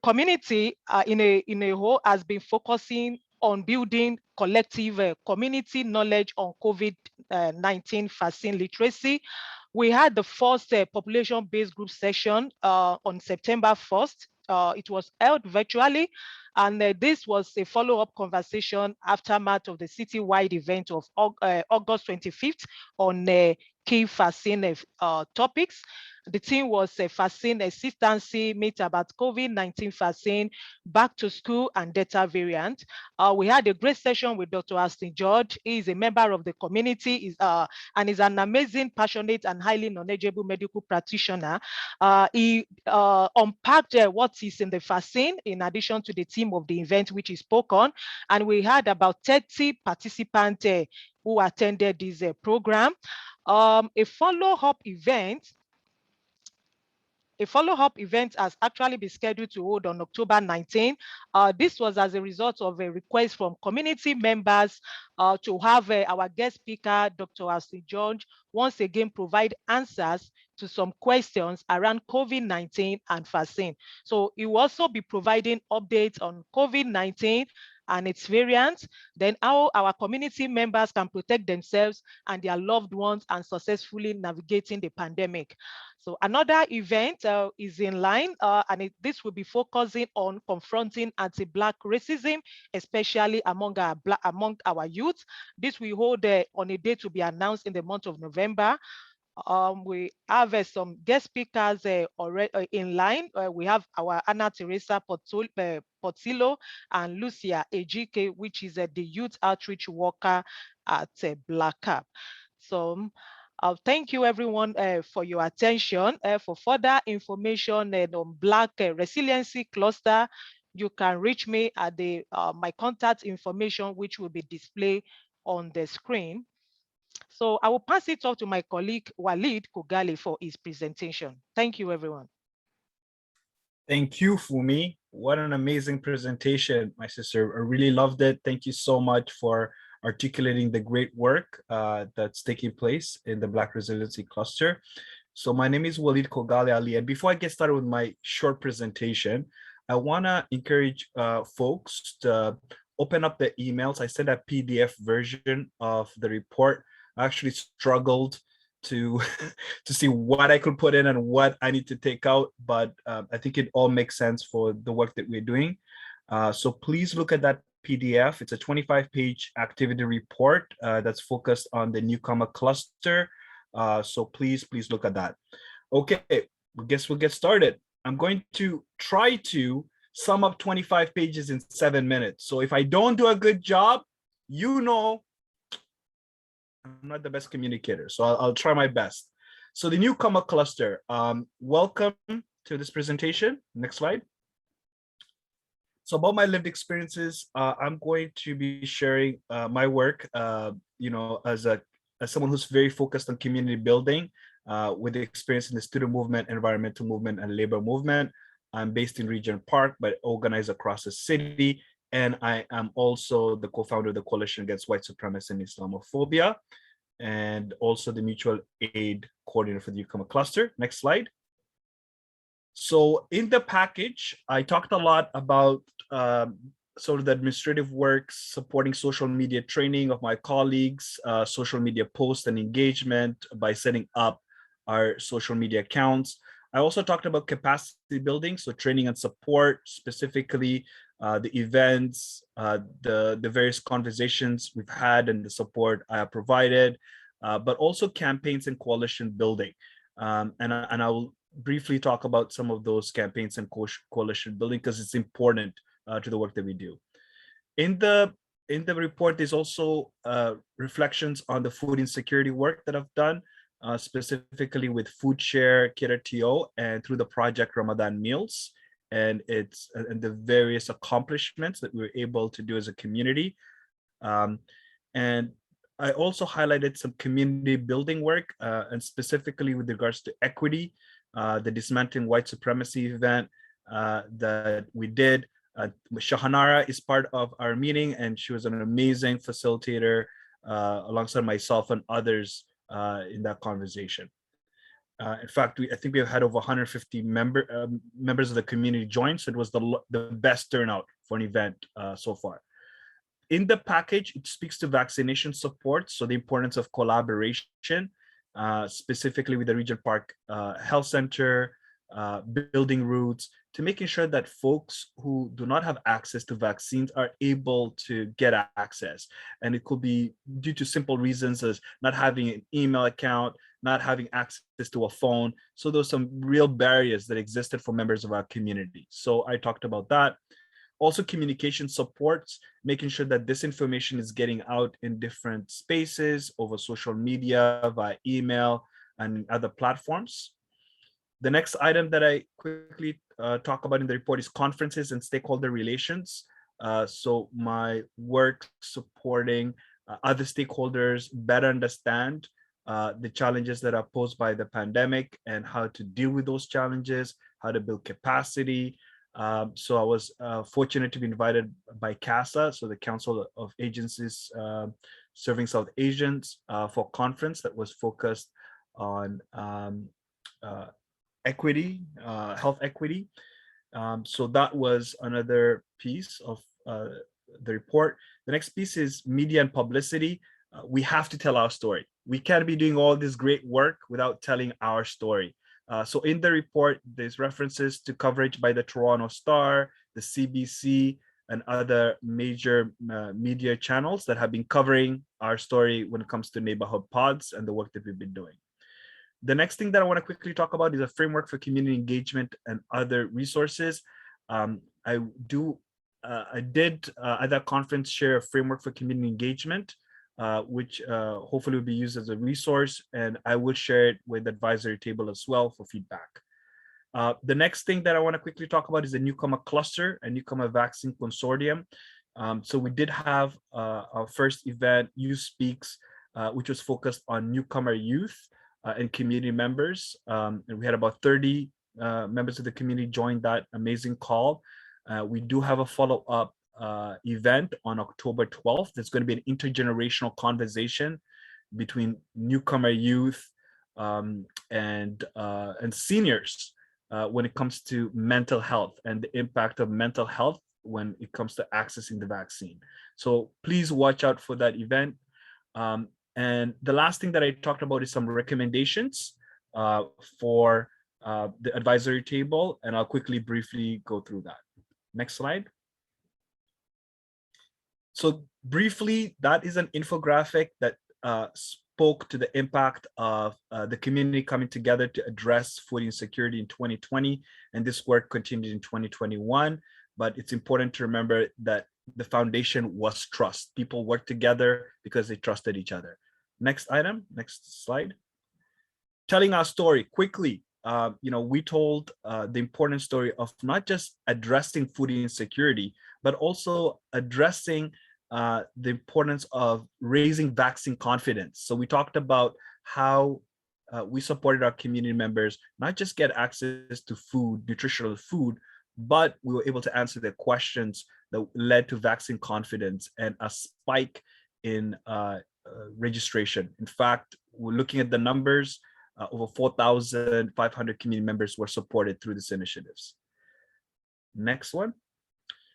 community in a whole has been focusing on building collective community knowledge on COVID-19 vaccine literacy. We had the first population-based group session on September 1st. It was held virtually, and this was a follow-up conversation aftermath of the citywide event of August 25th on key vaccine topics. The theme was vaccine consistency, meet about COVID-19 vaccine, back to school, and Delta variant. We had a great session with Dr. Austin George. He is a member of the community and is an amazing, passionate, and highly knowledgeable medical practitioner. He unpacked what is in the vaccine in addition to the theme of the event, which he spoke on. And we had about 30 participants who attended this program. A follow-up event has actually been scheduled to hold on October 19. This was as a result of a request from community members to have our guest speaker, Dr. Austin George, once again provide answers to some questions around COVID-19 and vaccine. So he will also be providing updates on COVID-19 and its variants, then how our community members can protect themselves and their loved ones and successfully navigating the pandemic. So another event is in line, and this will be focusing on confronting anti-Black racism, especially among our youth. This we hold on a date to be announced in the month of November. We have some guest speakers already in line. We have our Anna Teresa Portillo and Lucia Ejike, which is the youth outreach worker at Black Cap. So thank you everyone for your attention. For further information on Black Resiliency Cluster, you can reach me at my contact information, which will be displayed on the screen. So I will pass it off to my colleague, Walid Kogali, for his presentation. Thank you, everyone. Thank you, Fumi. What an amazing presentation, my sister. I really loved it. Thank you so much for articulating the great work that's taking place in the Black Resiliency Cluster. So my name is Walid Kogali Ali. And before I get started with my short presentation, I wanna encourage folks to open up the emails. I sent a PDF version of the report. I actually struggled to see what I could put in and what I need to take out, but I think it all makes sense for the work that we're doing. So please look at that PDF. It's a 25-page activity report that's focused on the newcomer cluster. So please look at that. Okay, I guess we'll get started. I'm going to try to sum up 25 pages in 7 minutes. So if I don't do a good job, you know, I'm not the best communicator, so I'll try my best. So the newcomer cluster, welcome to this presentation. Next slide. So about my lived experiences, I'm going to be sharing my work, as someone who's very focused on community building with the experience in the student movement, environmental movement, and labor movement. I'm based in Regent Park, but organized across the city. And I am also the co-founder of the Coalition Against White Supremacy and Islamophobia, and also the mutual aid coordinator for the Newcomer Cluster. Next slide. So in the package, I talked a lot about sort of the administrative work, supporting social media training of my colleagues, social media posts and engagement by setting up our social media accounts. I also talked about capacity building, so training and support, specifically the events, the various conversations we've had and the support I have provided, but also campaigns and coalition building. And I will briefly talk about some of those campaigns and coalition building because it's important to the work that we do. In the report, there's also reflections on the food insecurity work that I've done, specifically with Food Share, NPTO, and through the project Ramadan Meals, and the various accomplishments that we were able to do as a community. And I also highlighted some community building work, and specifically with regards to equity, the Dismantling White Supremacy event that we did. Shahanara is part of our meeting, and she was an amazing facilitator alongside myself and others in that conversation. In fact, I think we have had over 150 members of the community join, so it was the best turnout for an event so far. In the package, it speaks to vaccination support, so the importance of collaboration, specifically with the Regent Park Health Center, building routes, to making sure that folks who do not have access to vaccines are able to get access. And it could be due to simple reasons as not having an email account, not having access to a phone. So there's some real barriers that existed for members of our community. So I talked about that. Also, communication supports, making sure that this information is getting out in different spaces, over social media, via email, and other platforms. The next item that I quickly talk about in the report is conferences and stakeholder relations. So my work supporting other stakeholders better understand the challenges that are posed by the pandemic and how to deal with those challenges, how to build capacity. So I was fortunate to be invited by CASA, so the Council of Agencies Serving South Asians, for a conference that was focused on equity, health equity. So that was another piece of the report. The next piece is media and publicity. We have to tell our story. We can't be doing all this great work without telling our story. So in the report, there's references to coverage by the Toronto Star, the CBC, and other major media channels that have been covering our story when it comes to neighborhood pods and the work that we've been doing. The next thing that I want to quickly talk about is a framework for community engagement and other resources. I did at that conference share a framework for community engagement, which hopefully will be used as a resource, and I will share it with the advisory table as well for feedback. The next thing that I want to quickly talk about is the Newcomer Cluster and Newcomer Vaccine Consortium. So we did have our first event, Youth Speaks, which was focused on newcomer youth and community members. And we had about 30 members of the community join that amazing call. We do have a follow-up event on October 12th. There's going to be an intergenerational conversation between newcomer youth and seniors when it comes to mental health and the impact of mental health when it comes to accessing the vaccine. So please watch out for that event. And the last thing that I talked about is some recommendations for the advisory table, and I'll quickly briefly go through that. Next slide. So briefly, that is an infographic that spoke to the impact of the community coming together to address food insecurity in 2020, and this work continued in 2021. But it's important to remember that the foundation was trust. People worked together because they trusted each other. Next item, next slide. Telling our story quickly. we told the important story of not just addressing food insecurity, but also addressing the importance of raising vaccine confidence. So we talked about how we supported our community members not just get access to food, nutritional food, but we were able to answer their questions that led to vaccine confidence and a spike in registration. In fact, we're looking at the numbers, over 4,500 community members were supported through these initiatives. Next one.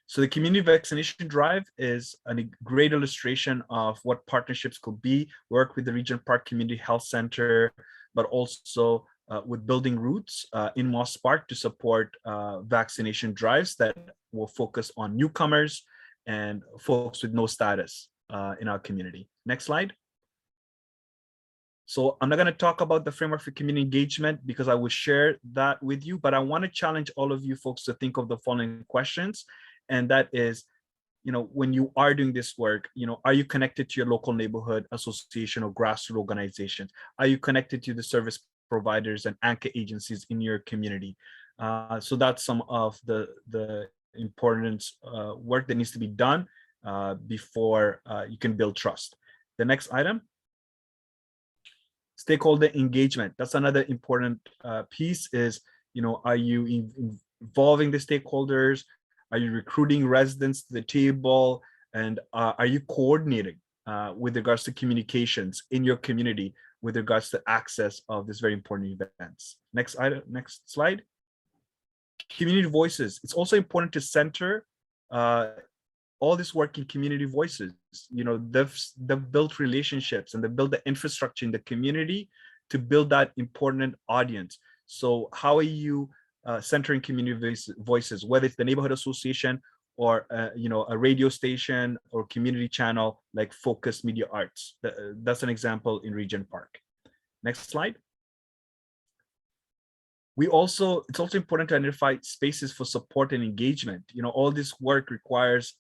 So the community vaccination drive is a great illustration of what partnerships could be. Work with the Region Park Community Health Center, but also with Building Roots in Moss Park to support vaccination drives that will focus on newcomers and folks with no status in our community. Next slide. So I'm not going to talk about the framework for community engagement because I will share that with you, but I want to challenge all of you folks to think of the following questions. And that is, when you are doing this work, are you connected to your local neighborhood association or grassroots organizations? Are you connected to the service providers and anchor agencies in your community? So that's some of the important work that needs to be done before you can build trust. The next item. Stakeholder engagement. That's another important piece is, are you involving the stakeholders? Are you recruiting residents to the table? And are you coordinating with regards to communications in your community with regards to access of this very important events? Next item, next slide. Community voices. It's also important to center all this work in community voices. They've built relationships and they build the infrastructure in the community to build that important audience. So how are you centering community voices, whether it's the neighborhood association or a radio station or community channel like Focus Media Arts? That's an example in Region Park. Next slide. It's also important to identify spaces for support and engagement. All this work requires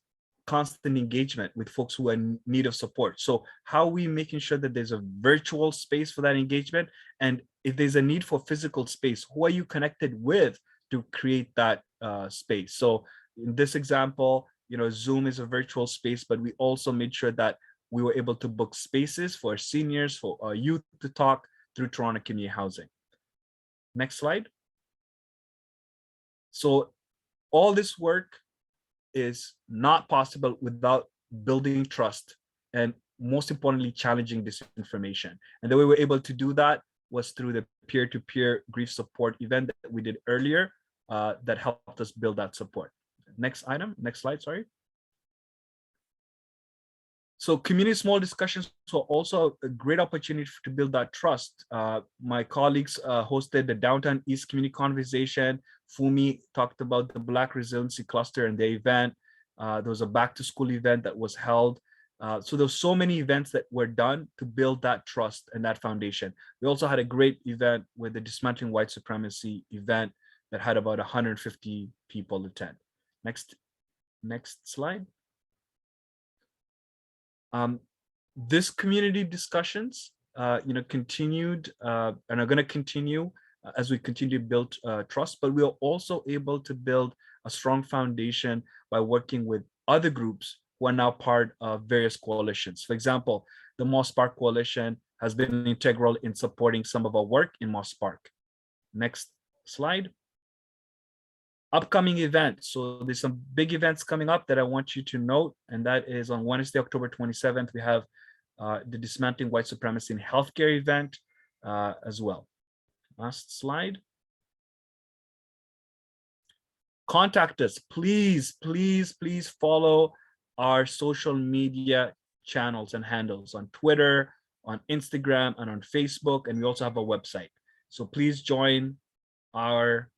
constant engagement with folks who are in need of support. So how are we making sure that there's a virtual space for that engagement? And if there's a need for physical space, who are you connected with to create that space? So in this example, Zoom is a virtual space, but we also made sure that we were able to book spaces for seniors, for youth to talk through Toronto Community Housing. Next slide. So all this work is not possible without building trust and, most importantly, challenging disinformation. And the way we're able to do that was through the peer-to-peer grief support event that we did earlier that helped us build that support. Next item, next slide, sorry. So community small discussions were also a great opportunity to build that trust. My colleagues hosted the Downtown East Community Conversation. Fumi talked about the Black Resiliency Cluster and the event. There was a back to school event that was held. So there's so many events that were done to build that trust and that foundation. We also had a great event with the Dismantling White Supremacy event that had about 150 people attend. Next slide. This community discussions, continued and are going to continue as we continue to build trust, but we are also able to build a strong foundation by working with other groups who are now part of various coalitions. For example, the Moss Park Coalition has been integral in supporting some of our work in Moss Park. Next slide. Upcoming events. So there's some big events coming up that I want you to note, and that is on Wednesday, October 27th, we have the Dismantling White Supremacy in Healthcare event as well. Last slide. Contact us, please, please, please follow our social media channels and handles on Twitter, on Instagram, and on Facebook, and we also have a website. So please join our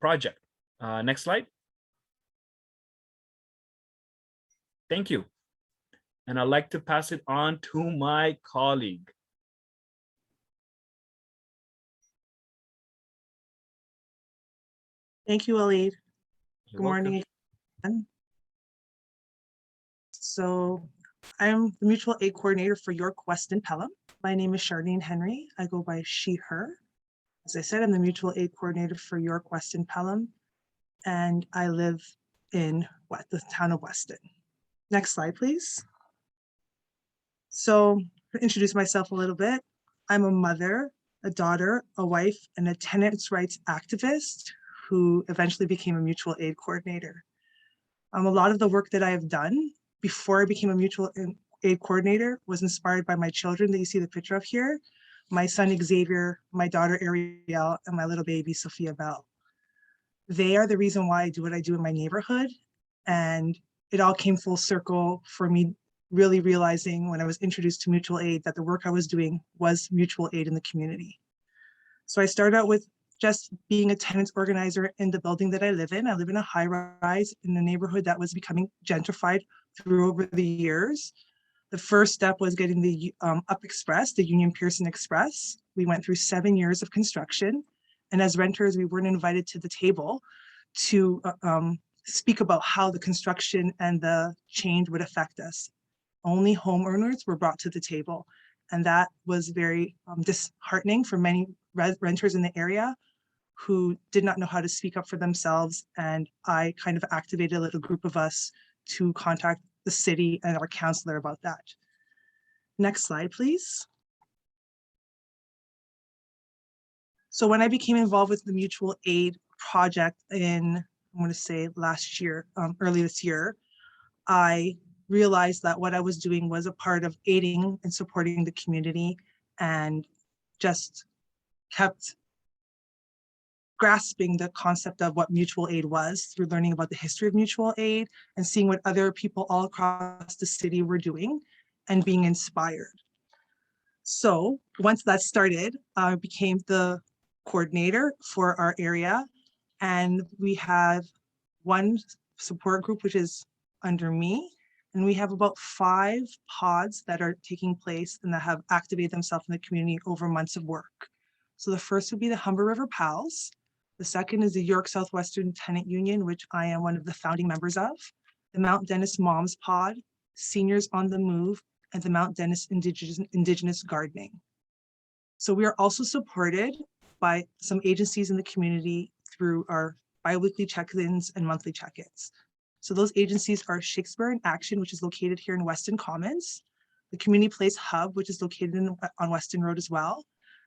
project. Next slide. Thank you. And I'd like to pass it on to my colleague. Thank you, Waleed. You're Good morning again. So I'm the mutual aid coordinator for York West and Pelham. My name is Charlene Henry. I go by she, her. as I said, I'm the mutual aid coordinator for York, Weston, Pelham, and I live in the town of Weston. Next slide, please. So to introduce myself a little bit, I'm a mother, a daughter, a wife, and a tenants' rights activist who eventually became a mutual aid coordinator. A lot of the work that I have done before I became a mutual aid coordinator was inspired by my children that you see the picture of here, my son Xavier, my daughter Ariel, and my little baby Sophia Bell. They are the reason why I do what I do in my neighborhood. And it all came full circle for me really realizing when I was introduced to mutual aid that the work I was doing was mutual aid in the community. So I started out with just being a tenants organizer in the building that I live in. I live in a high rise in a neighborhood that was becoming gentrified through over the years. The first step was getting the Up Express, the Union Pearson Express. We went through 7 years of construction. And as renters, we weren't invited to the table to speak about how the construction and the change would affect us. Only homeowners were brought to the table. And that was very disheartening for many renters in the area who did not know how to speak up for themselves. And I kind of activated a little group of us to contact the city and our counselor about that. Next slide, please. So when I became involved with the mutual aid project in, I'm going to say last year, early this year, I realized that what I was doing was a part of aiding and supporting the community, and just kept grasping the concept of what mutual aid was through learning about the history of mutual aid and seeing what other people all across the city were doing and being inspired. So once that started, I became the coordinator for our area, and we have one support group which is under me, and we have about 5 pods that are taking place and that have activated themselves in the community over months of work. So the first would be the Humber River Pals. The second is the York Southwestern Tenant Union, which I am one of the founding members of, the Mount Dennis Moms Pod, Seniors on the Move, and the Mount Dennis Indigenous Gardening. So we are also supported by some agencies in the community through our biweekly check-ins and monthly check-ins. So those agencies are Shakespeare in Action, which is located here in Weston Commons, the Community Place Hub, which is located on Weston Road as well,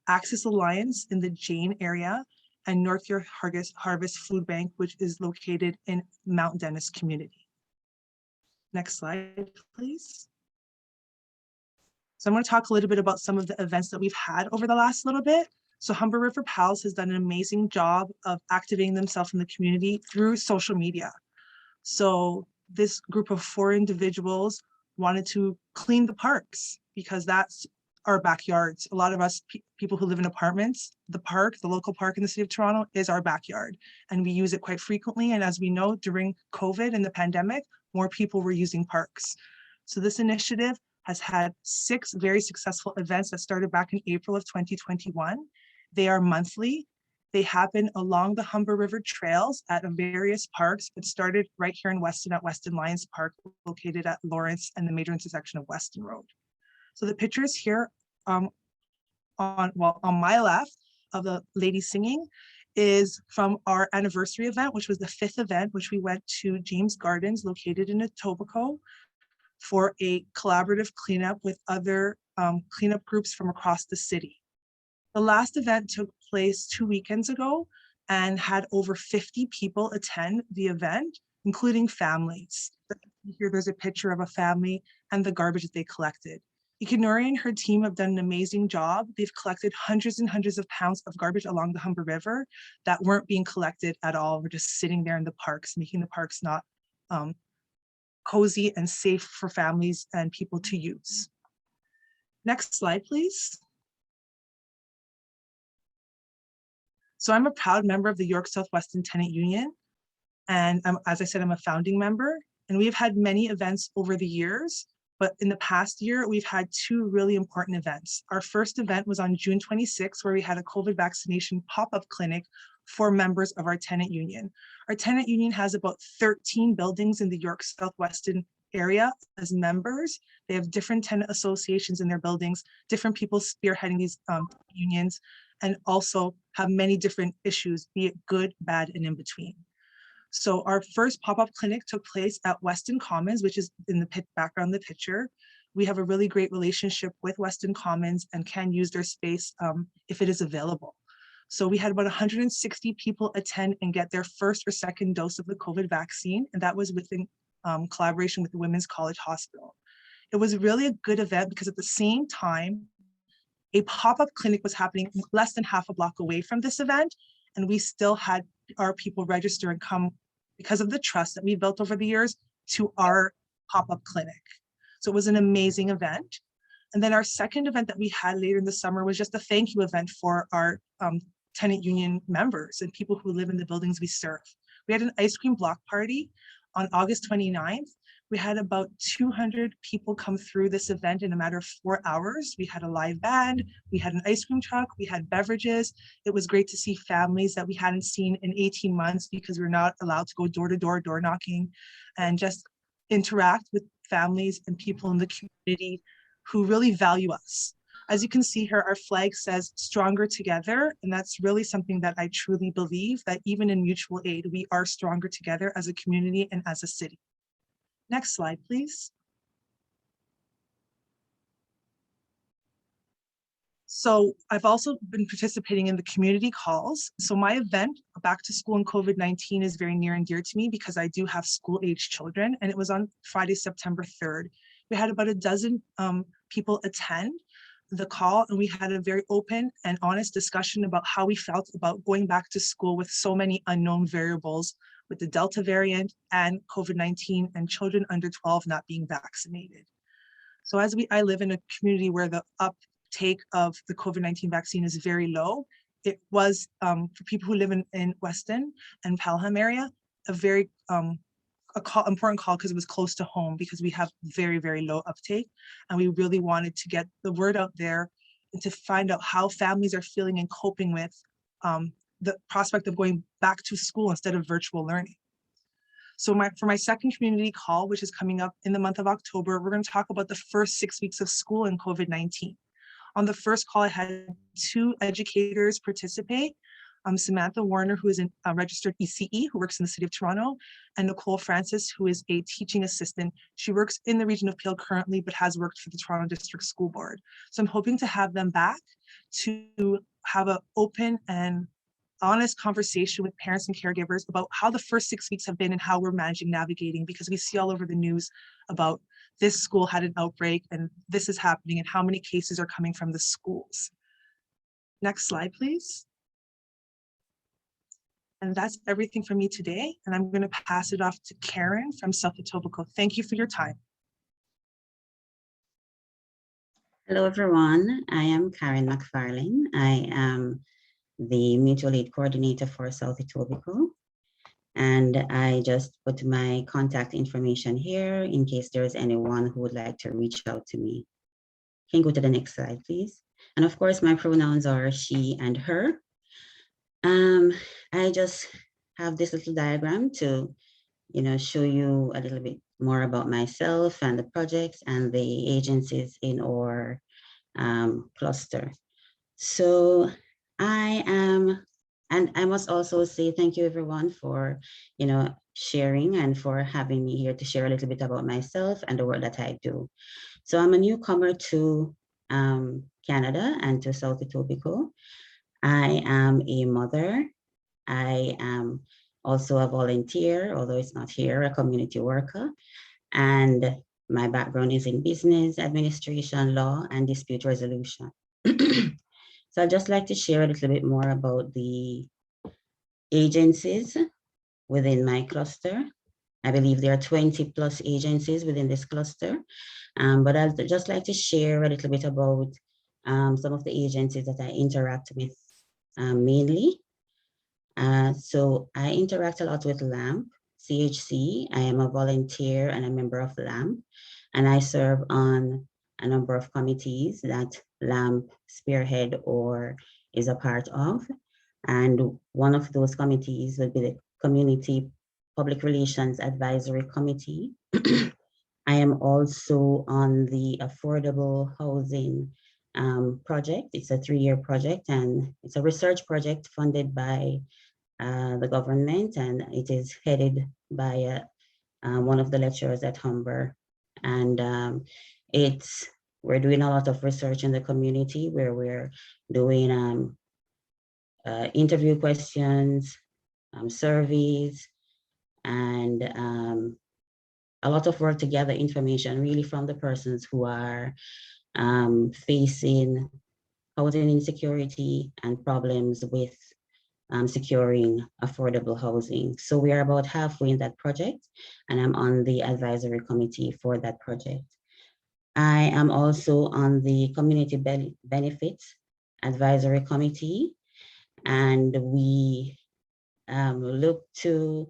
Access Alliance in the Jane area, and North York Harvest Food Bank, which is located in Mount Dennis community. Next slide, please. So I'm going to talk a little bit about some of the events that we've had over the last little bit. So Humber River Pals has done an amazing job of activating themselves in the community through social media. So this group of 4 individuals wanted to clean the parks because that's our backyards. A lot of us people who live in apartments, the park, the local park in the city of Toronto is our backyard, and we use it quite frequently. And as we know, during COVID and the pandemic, more people were using parks. So this initiative has had 6 very successful events that started back in April of 2021. They are monthly. They happen along the Humber River trails at various parks, but started right here in Weston at Weston Lions Park, located at Lawrence and the major intersection of Weston Road. So the pictures here on my left of the lady singing is from our anniversary event, which was the 5th event, which we went to James Gardens, located in Etobicoke, for a collaborative cleanup with other cleanup groups from across the city. The last event took place 2 weekends ago and had over 50 people attend the event, including families. Here there's a picture of a family and the garbage that they collected. Ikanori and her team have done an amazing job. They've collected hundreds and hundreds of pounds of garbage along the Humber River that weren't being collected at all. We're just sitting there in the parks, making the parks not cozy and safe for families and people to use. Next slide, please. So I'm a proud member of the York Southwestern Tenant Union. And as I said, I'm a founding member, and we've had many events over the years. But in the past year, we've had 2 really important events. Our first event was on June 26th, where we had a COVID vaccination pop-up clinic for members of our tenant union. Our tenant union has about 13 buildings in the York Southwestern area as members. They have different tenant associations in their buildings, different people spearheading these unions. and also have many different issues, be it good, bad, and in between. So our first pop-up clinic took place at Weston Commons, which is in the background of the picture. We have a really great relationship with Weston Commons and can use their space if it is available. So we had about 160 people attend and get their first or second dose of the COVID vaccine, and that was within collaboration with the Women's College Hospital. It was really a good event because at the same time, a pop-up clinic was happening less than half a block away from this event, and we still had our people register and come because of the trust that we built over the years to our pop-up clinic. So it was an amazing event. And then our second event that we had later in the summer was just a thank you event for our tenant union members and people who live in the buildings we serve. We had an ice cream block party on August 29th. We had about 200 people come through this event in a matter of 4 hours. We had a live band, we had an ice cream truck, we had beverages. It was great to see families that we hadn't seen in 18 months because we're not allowed to go door to door, door knocking, and just interact with families and people in the community who really value us. As you can see here, our flag says stronger together. And that's really something that I truly believe, that even in mutual aid, we are stronger together as a community and as a city. Next slide, please. So I've also been participating in the community calls. So my event, Back to School in COVID-19, is very near and dear to me because I do have school-age children, and it was on Friday, September 3rd. We had about a dozen people attend the call, and we had a very open and honest discussion about how we felt about going back to school with so many unknown variables, with the Delta variant and COVID-19 and children under 12 not being vaccinated. So as I live in a community where the uptake of the COVID-19 vaccine is very low, it was for people who live in Weston and Pelham area, a very important call because it was close to home, because we have very, very low uptake. And we really wanted to get the word out there and to find out how families are feeling and coping with the prospect of going back to school instead of virtual learning. So for my second community call, which is coming up in the month of October, we're going to talk about the first 6 weeks of school in COVID-19. On the first call, I had 2 educators participate. Samantha Warner, who is a registered ECE, who works in the City of Toronto, and Nicole Francis, who is a teaching assistant. She works in the region of Peel currently, but has worked for the Toronto District School Board. So I'm hoping to have them back to have an open and honest conversation with parents and caregivers about how the first 6 weeks have been and how we're navigating, because we see all over the news about this school had an outbreak and this is happening and how many cases are coming from the schools. Next slide, please. And that's everything from me today. And I'm going to pass it off to Karen from South Etobicoke. Thank you for your time. Hello, everyone. I am Karen McFarlane. I am the Mutual Aid Coordinator for South Etobicoke. And I just put my contact information here in case there's anyone who would like to reach out to me. Can you go to the next slide, please? And of course, my pronouns are she and her. I just have this little diagram to, show you a little bit more about myself and the projects and the agencies in our cluster. So I am, and I must also say thank you everyone for, sharing and for having me here to share a little bit about myself and the work that I do. So I'm a newcomer to Canada and to South Etobicoke. I am a mother. I am also a volunteer, although it's not here, a community worker. And my background is in business, administration, law, and dispute resolution. So I'd just like to share a little bit more about the agencies within my cluster. I believe there are 20 plus agencies within this cluster. But I'd just like to share a little bit about some of the agencies that I interact with mainly. So I interact a lot with LAMP, CHC. I am a volunteer and a member of LAMP, and I serve on a number of committees that LAMP spearhead or is a part of. And one of those committees will be the Community Public Relations Advisory Committee. I am also on the Affordable Housing project. It's a 3-year project, and it's a research project funded by the government, and it is headed by one of the lecturers at Humber. And we're doing a lot of research in the community where we're doing interview questions, surveys, and a lot of work to gather information really from the persons who are facing housing insecurity and problems with securing affordable housing. So we are about halfway in that project, and I'm on the advisory committee for that project. I am also on the community benefits advisory committee, and we look to,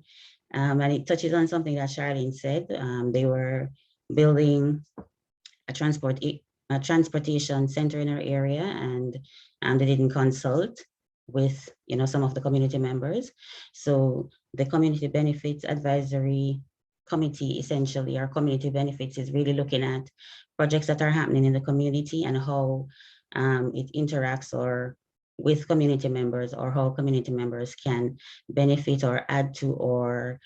and it touches on something that Charlene said. They were building a transportation center in our area, and they didn't consult with some of the community members. So the community benefits advisory committee, essentially our community benefits, is really looking at projects that are happening in the community and how it interacts or with community members, or how community members can benefit or add to or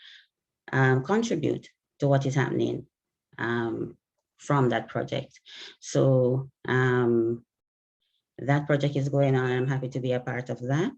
contribute to what is happening from that project. So that project is going on. I'm happy to be a part of that.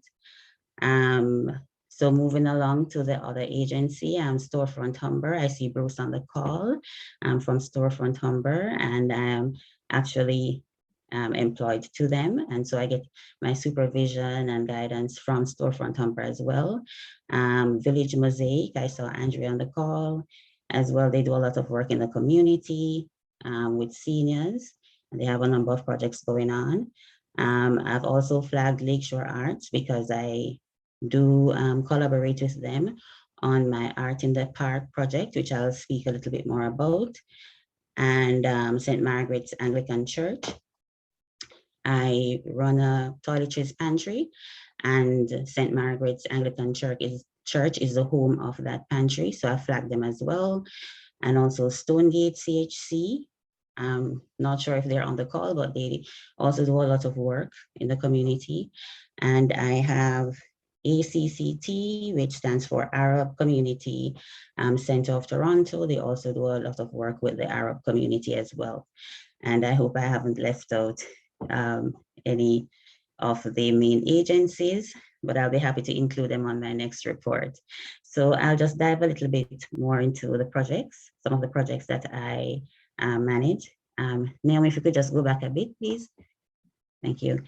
So moving along to the other agency, Storefront Humber. I see Bruce on the call. I'm from Storefront Humber, and I'm actually employed to them. And so I get my supervision and guidance from Storefront Humber as well. Village Mosaic, I saw Andrea on the call as well. They do a lot of work in the community with seniors, and they have a number of projects going on. I've also flagged Lakeshore Arts because I do collaborate with them on my Art in the Park project, which I'll speak a little bit more about, and St. Margaret's Anglican Church. I run a toiletries pantry, and St. Margaret's Anglican Church is the home of that pantry, so I flagged them as well. And also Stonegate CHC. I'm not sure if they're on the call, but they also do a lot of work in the community. And I have ACCT, which stands for Arab Community Center of Toronto. They also do a lot of work with the Arab community as well. And I hope I haven't left out any of the main agencies, but I'll be happy to include them on my next report. So I'll just dive a little bit more into the projects, some of the projects that I manage. Naomi, if you could just go back a bit, please. Thank you.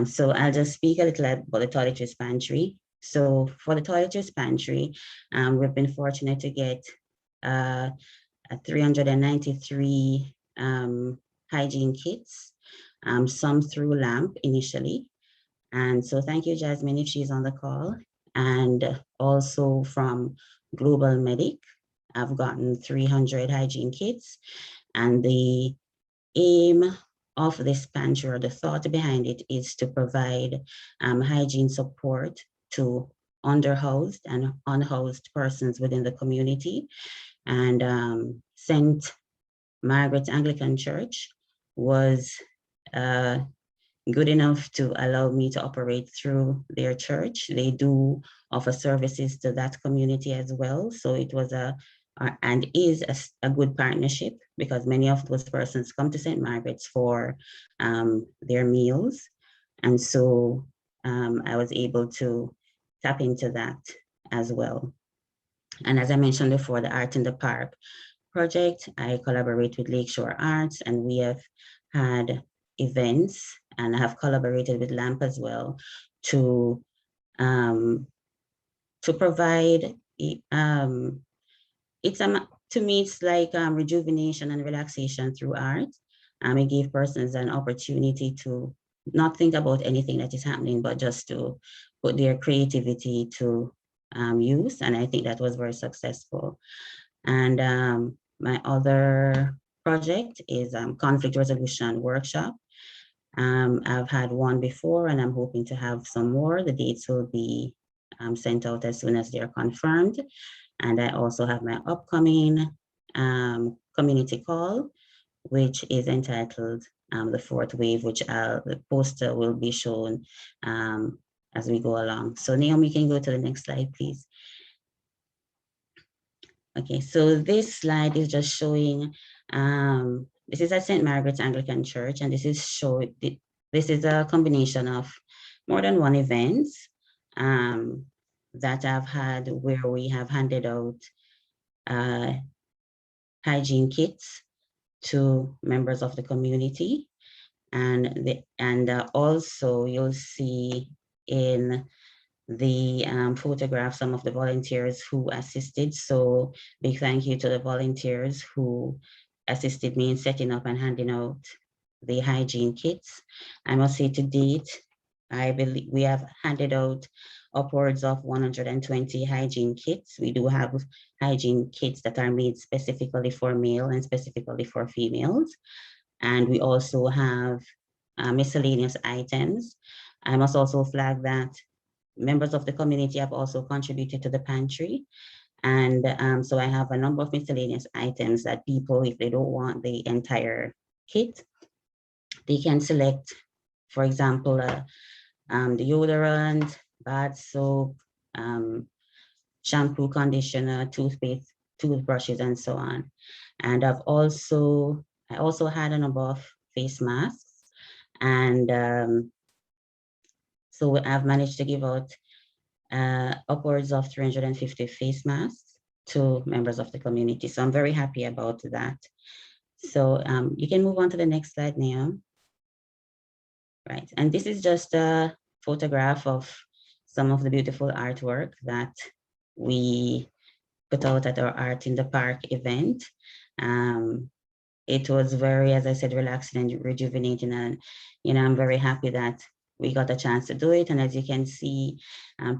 So I'll just speak a little about the toiletries pantry. So for the toiletries pantry, we've been fortunate to get 393 hygiene kits, some through LAMP initially. And so thank you, Jasmine, if she's on the call. And also from Global Medic, I've gotten 300 hygiene kits. And the aim of this pantry, or the thought behind it, is to provide hygiene support to underhoused and unhoused persons within the community. And St. Margaret's Anglican Church was good enough to allow me to operate through their church. They do offer services to that community as well. So it was and is a good partnership, because many of those persons come to St. Margaret's for their meals. And so I was able to tap into that as well. And as I mentioned before, the Art in the Park project, I collaborate with Lakeshore Arts, and we have had events, and I have collaborated with LAMP as well to provide, to me, it's like rejuvenation and relaxation through art. It gave persons an opportunity to not think about anything that is happening, but just to put their creativity to use. And I think that was very successful. And my other project is conflict resolution workshop. I've had one before, and I'm hoping to have some more. The dates will be sent out as soon as they're confirmed. And I also have my upcoming community call, which is entitled the fourth wave, which the poster will be shown as we go along. So Naomi, can go to the next slide, please. Okay, so this slide is just showing, this is at St. Margaret's Anglican Church, and this is a combination of more than one event that I've had where we have handed out hygiene kits to members of the community. And also you'll see in the photograph some of the volunteers who assisted. So big thank you to the volunteers who assisted me in setting up and handing out the hygiene kits. I must say to date, I believe we have handed out upwards of 120 hygiene kits. We do have hygiene kits that are made specifically for male and specifically for females. And we also have miscellaneous items. I must also flag that members of the community have also contributed to the pantry. And so I have a number of miscellaneous items that people, if they don't want the entire kit, they can select, for example, deodorant, bath soap, shampoo, conditioner, toothpaste, toothbrushes, and so on. And I also had a number of face masks. And so I've managed to give out upwards of 350 face masks to members of the community. So I'm very happy about that. So you can move on to the next slide now. Right, and this is just a photograph of some of the beautiful artwork that we put out at our Art in the Park event. It was very, as I said, relaxing and rejuvenating, and I'm very happy that we got a chance to do it. And as you can see,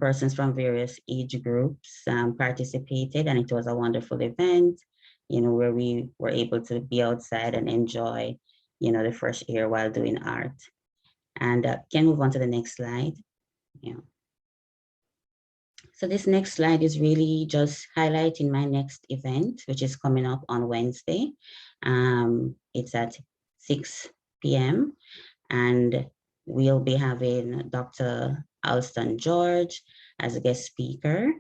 persons from various age groups participated, and it was a wonderful event, where we were able to be outside and enjoy, the fresh air while doing art. And can move on to the next slide. Yeah. So this next slide is really just highlighting my next event, which is coming up on Wednesday. It's at 6 p.m. and we'll be having Dr. Alston George as a guest speaker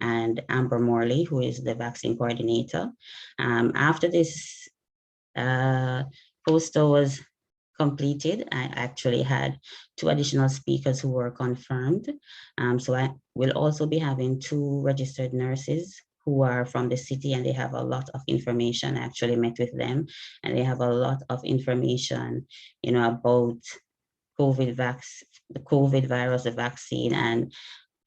and Amber Morley, who is the vaccine coordinator. After this poster was completed, I actually had 2 additional speakers who were confirmed. So I will also be having 2 registered nurses who are from the city, and they have a lot of information. I actually met with them, and they have a lot of information, about the COVID virus, the vaccine, and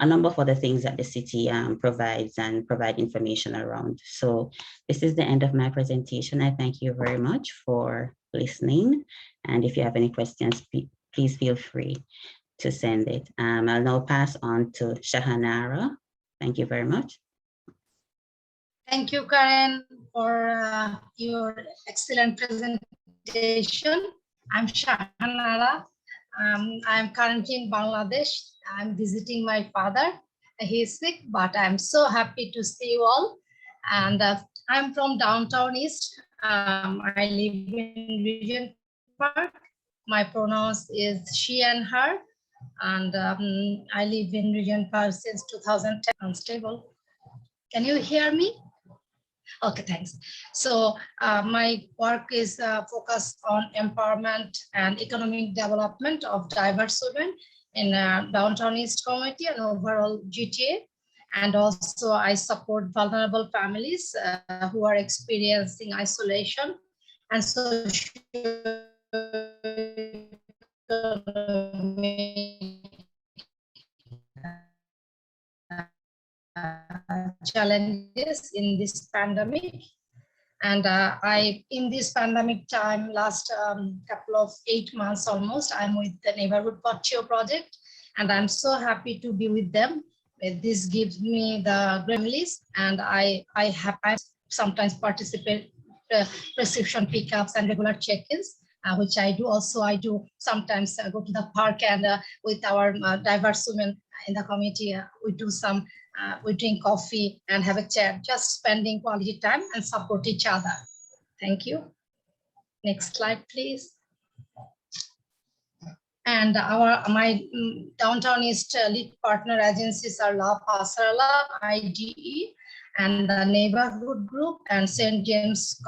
a number of other things that the city provides and provide information around. So this is the end of my presentation. I thank you very much for listening. And if you have any questions, please feel free to send it. I'll now pass on to Shahanara. Thank you very much. Thank you, Karen, for your excellent presentation. I'm Shahanara. I'm currently in Bangladesh. I'm visiting my father. He is sick, but I'm so happy to see you all. And I'm from downtown East. I live in Regent Park. My pronouns is she and her. And I live in Regent Park since 2010. Unstable. Can you hear me? Okay, thanks. So my work is focused on empowerment and economic development of diverse women in downtown East community and overall GTA. And also I support vulnerable families who are experiencing isolation and social challenges in this pandemic. And in this pandemic time, last couple of 8 months almost, I'm with the Neighborhood Portfolio project, and I'm so happy to be with them. This gives me the families, and I sometimes participate prescription pickups and regular check-ins, which I do. Also, I do sometimes go to the park and with our diverse women in the community, we do some. We drink coffee and have a chat, just spending quality time and support each other. Thank you. Next slide, please. And my Downtown East lead partner agencies are La Pasarela, IDE, and the Neighborhood Group and St. James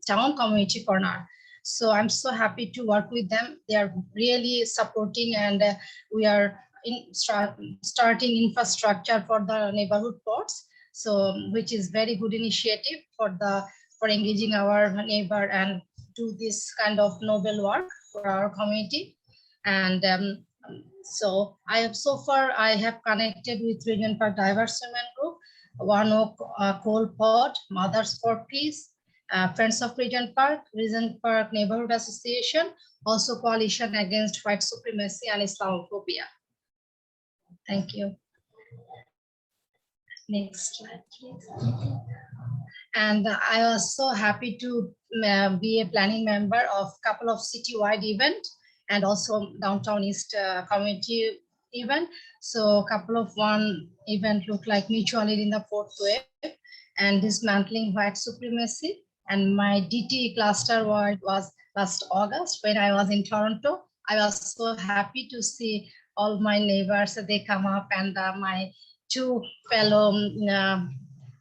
Town Community Corner. So I'm so happy to work with them. They are really supporting, and we are starting infrastructure for the neighborhood ports. So which is very good initiative for engaging our neighbor and do this kind of noble work for our community. And so I have connected with Regent Park Diverse Women Group, One Oak Coal Pod, Mothers for Peace, Friends of Regent Park Neighborhood Association, also Coalition Against White Supremacy and Islamophobia. Thank you. Next slide, please. And I was so happy to be a planning member of a couple of citywide events and also Downtown East community event. So a couple of one event looked like mutual aid in the fourth wave and dismantling white supremacy. And my DT cluster was last August when I was in Toronto. I was so happy to see all my neighbors, they come up, and my two fellow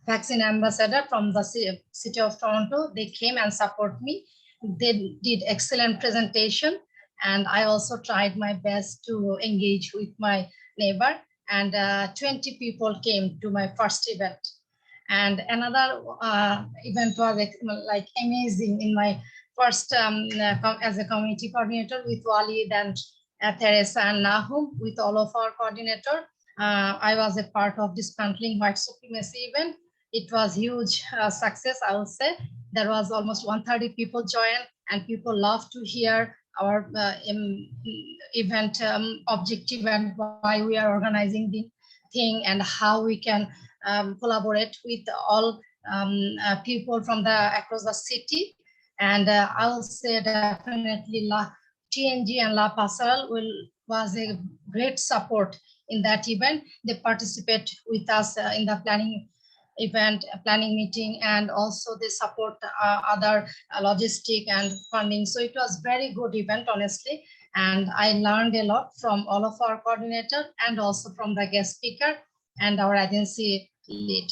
vaccine ambassador from the city of Toronto, they came and support me. They did excellent presentation, and I also tried my best to engage with my neighbor, and 20 people came to my first event. And another event was like amazing in my first as a community coordinator with Walid and Teresa and Nahum, with all of our coordinator. I was a part of dismantling white supremacy event. It was huge success, I will say. There was almost 130 people joined, and people love to hear our event objective and why we are organizing the thing and how we can collaborate with all people from across the city. And I will say definitely TNG and La Pasarela was a great support in that event. They participate with us in the planning meeting, and also they support other logistic and funding. So it was very good event, honestly. And I learned a lot from all of our coordinators and also from the guest speaker and our agency lead.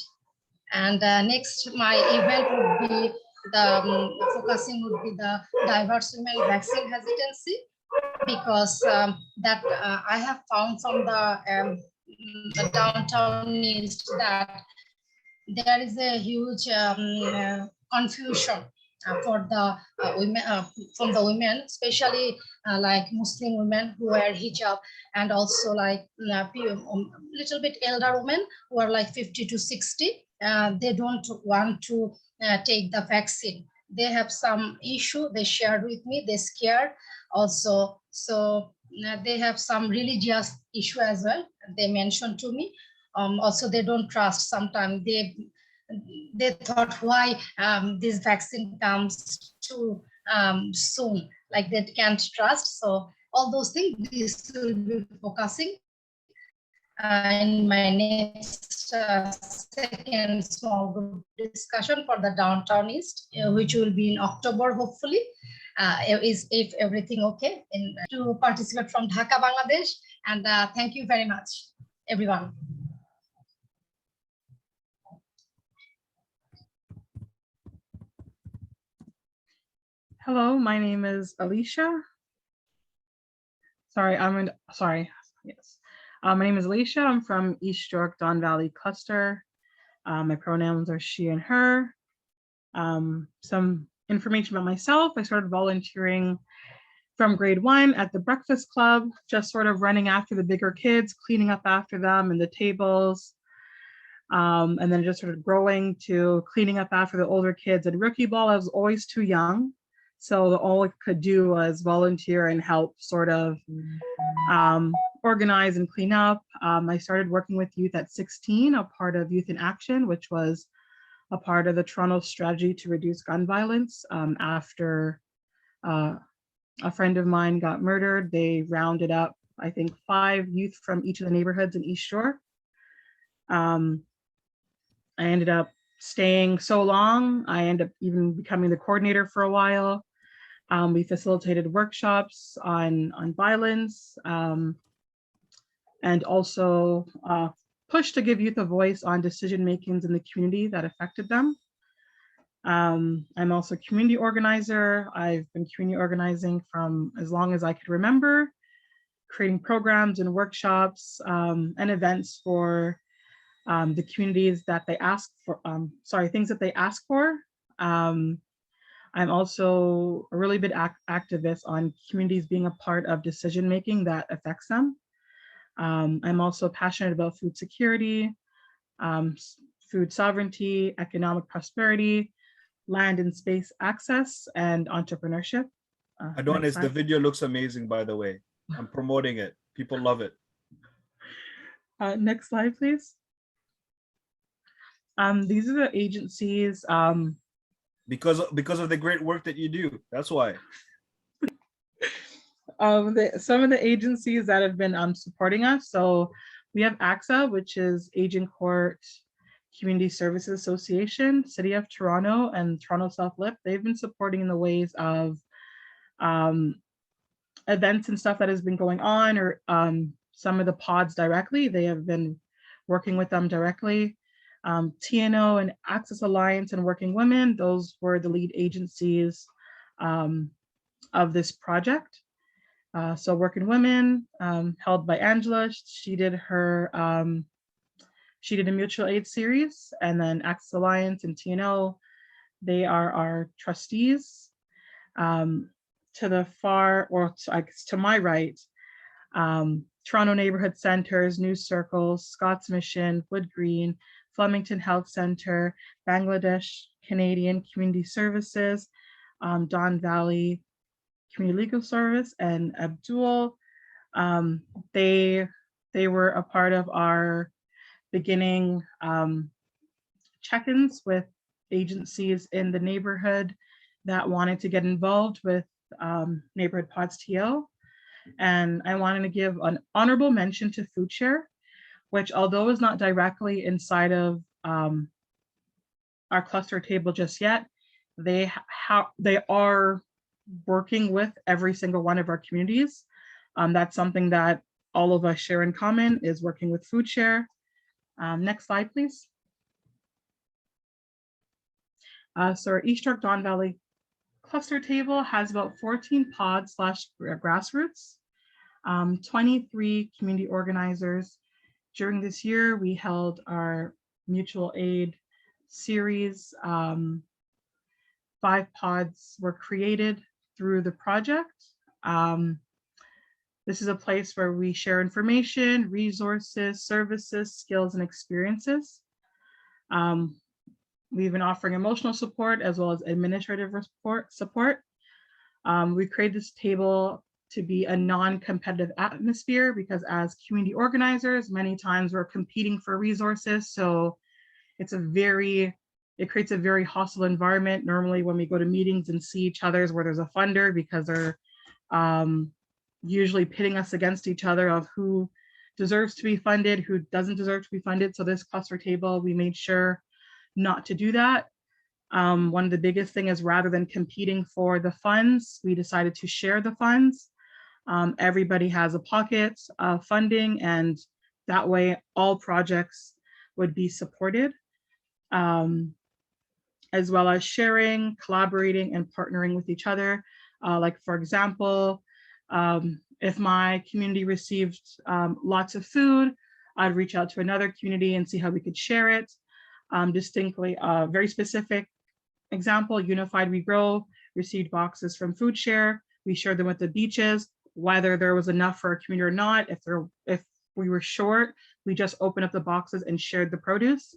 And next, my event would be focusing would be the diverse women vaccine hesitancy, because that I have found from the Downtown East that there is a huge confusion for the women, from the women, especially like Muslim women who wear hijab, and also like little bit elder women who are like 50 to 60. They don't want to take the vaccine. They have some issue they shared with me. They're scared also. So they have some religious issue as well. They mentioned to me. Also, they don't trust. Sometimes they thought why this vaccine comes too soon, like they can't trust. So all those things, this will be focusing in my next second small group discussion for the Downtown East, which will be in October, hopefully, if everything okay, to participate from Dhaka, Bangladesh. And thank you very much, everyone. Hello, my name is Alicia. Yes. My name is Alicia. I'm from East York, Don Valley cluster. My pronouns are she and her. Some information about myself. I started volunteering from grade 1 at the Breakfast Club, just sort of running after the bigger kids, cleaning up after them and the tables. And then just sort of growing to cleaning up after the older kids. And rookie ball, I was always too young. So all I could do was volunteer and help sort of organize and clean up. I started working with youth at 16, a part of Youth in Action, which was a part of the Toronto strategy to reduce gun violence. After a friend of mine got murdered, they rounded up, I think, 5 youth from each of the neighborhoods in East Shore. I ended up staying so long. I ended up even becoming the coordinator for a while. We facilitated workshops on violence, and also pushed to give youth a voice on decision makings in the community that affected them. I'm also a community organizer. I've been community organizing from as long as I could remember, creating programs and workshops and events for the communities that they ask for, things that they ask for. I'm also a really big activist on communities being a part of decision-making that affects them. I'm also passionate about food security, food sovereignty, economic prosperity, land and space access, and entrepreneurship. Adonis, the video looks amazing, by the way. I'm promoting it. People love it. Next slide, please. These are the agencies. Because of the great work that you do. That's why. Some of the agencies that have been supporting us. So we have AXA, which is Aging Court Community Services Association, City of Toronto, and Toronto South Lip. They've been supporting in the ways of events and stuff that has been going on, or some of the pods directly. They have been working with them directly. TNO and Access Alliance and Working Women, those were the lead agencies of this project. So Working Women, held by Angela, she did a mutual aid series, and then Access Alliance and TNO, they are our trustees. To the far, or to my right, Toronto Neighborhood Centers, News Circles, Scott's Mission, Wood Green, Flemington Health Center, Bangladesh Canadian Community Services, Don Valley Community Legal Service, and Abdul. They were a part of our beginning check-ins with agencies in the neighborhood that wanted to get involved with Neighborhood Pods TO. And I wanted to give an honorable mention to Food Share, which, although is not directly inside of our cluster table just yet, they are working with every single one of our communities. That's something that all of us share in common, is working with Food Share. Next slide, please. So our East York Don Valley cluster table has about 14 pods / grassroots, 23 community organizers. During this year, we held our mutual aid series. 5 pods were created through the project. This is a place where we share information, resources, services, skills, and experiences. We've been offering emotional support as well as administrative support. We created this table to be a non-competitive atmosphere, because as community organizers, many times we're competing for resources. So it creates a very hostile environment normally when we go to meetings and see each other's where there's a funder, because they're usually pitting us against each other of who deserves to be funded, who doesn't deserve to be funded. So this cluster table, we made sure not to do that. One of the biggest thing is, rather than competing for the funds, we decided to share the funds. Everybody has a pocket of funding, and that way all projects would be supported, as well as sharing, collaborating, and partnering with each other. Like, for example, if my community received lots of food, I'd reach out to another community and see how we could share it. Distinctly, very specific example, Unified We Grow received boxes from Food Share. We shared them with the beaches, whether there was enough for our community or not. If we were short, we just opened up the boxes and shared the produce.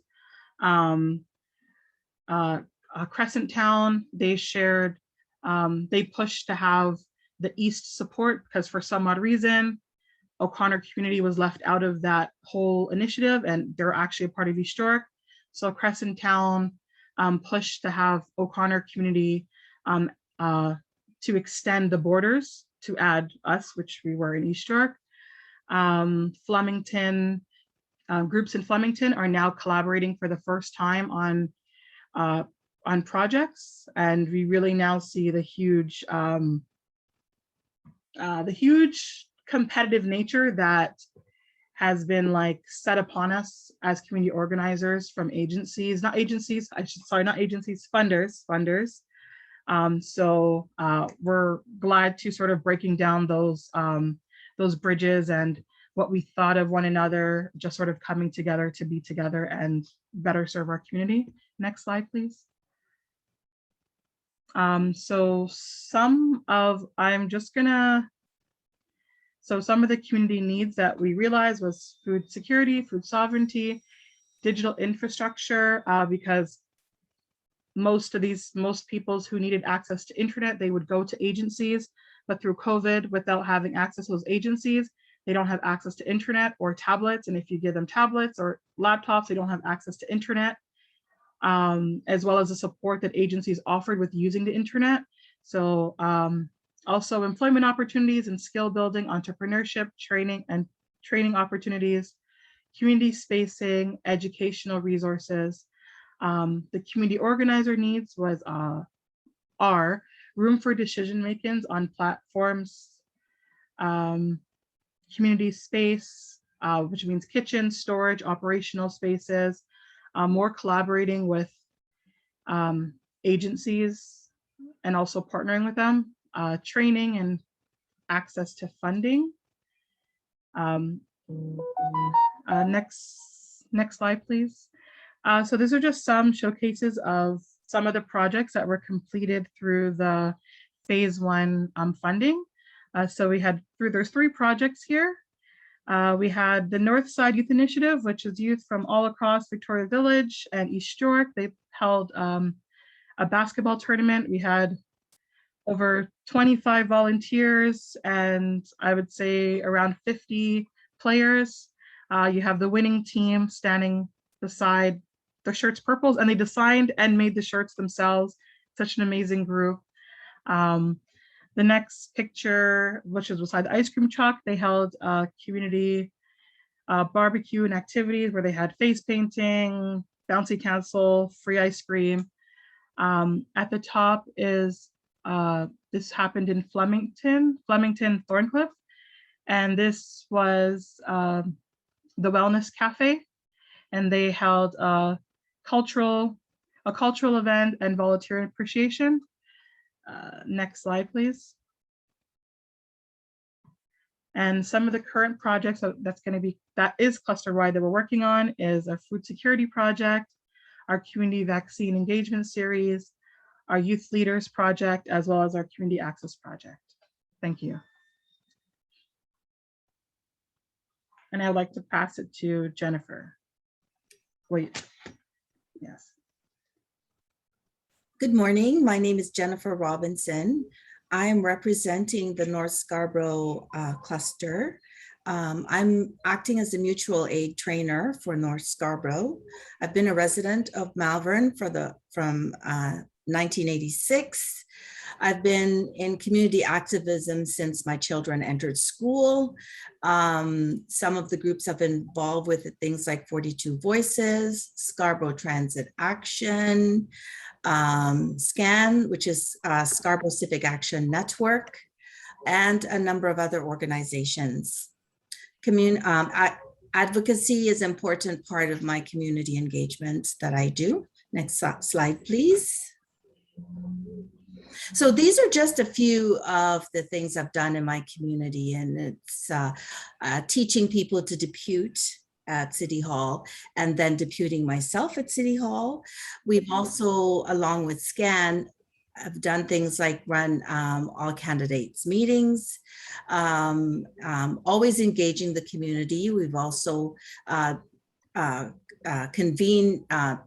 Crescent Town, they shared, they pushed to have the East support, because for some odd reason, O'Connor community was left out of that whole initiative, and they're actually a part of East York. So Crescent Town pushed to have O'Connor community to extend the borders to add us, which we were in East York. Flemington, groups in Flemington are now collaborating for the first time on on projects, and we really now see the huge competitive nature that has been like set upon us as community organizers from agencies, not agencies, not agencies, funders. So we're glad to sort of breaking down those bridges and what we thought of one another, just sort of coming together to be together and better serve our community. Next slide, please. So some of the community needs that we realized was food security, food sovereignty, digital infrastructure, because most peoples who needed access to internet, they would go to agencies, but through COVID, without having access to those agencies, they don't have access to internet or tablets. And if you give them tablets or laptops, they don't have access to internet, as well as the support that agencies offered with using the internet. So also employment opportunities and skill building, entrepreneurship, training opportunities, community spacing, educational resources. The community organizer needs was are room for decision makings on platforms, community space, which means kitchen, storage, operational spaces, more collaborating with agencies and also partnering with them, training and access to funding. Next slide, please. So these are just some showcases of some of the projects that were completed through the phase 1 funding. So there's 3 projects here. We had the North Side Youth Initiative, which is youth from all across Victoria Village and East York. They held a basketball tournament. We had over 25 volunteers and I would say around 50 players. You have the winning team standing beside the shirts purples, and they designed and made the shirts themselves. Such an amazing group. The next picture, which is beside the ice cream truck, they held a community barbecue and activities where they had face painting, bouncy castle, free ice cream. At the top is, this happened in Flemington, Thorncliffe, and this was the Wellness Cafe, and they held a cultural event and volunteer appreciation. Next slide, please. And some of the current projects that is cluster-wide that we're working on is our food security project, our community vaccine engagement series, our youth leaders project, as well as our community access project. Thank you. And I'd like to pass it to Jennifer. Wait, yes. Good morning. My name is Jennifer Robinson. I am representing the North Scarborough cluster. I'm acting as a mutual aid trainer for North Scarborough. I've been a resident of Malvern from 1986. I've been in community activism since my children entered school. Some of the groups I've been involved with things like 42 Voices, Scarborough Transit Action, SCAN, which is Scarborough Civic Action Network, and a number of other organizations. Advocacy is an important part of my community engagement that I do. Next slide, please. So these are just a few of the things I've done in my community, and it's teaching people to depute at City Hall and then deputing myself at City Hall. We've also, along with SCAN, have done things like run all candidates meetings, always engaging the community. We've also convene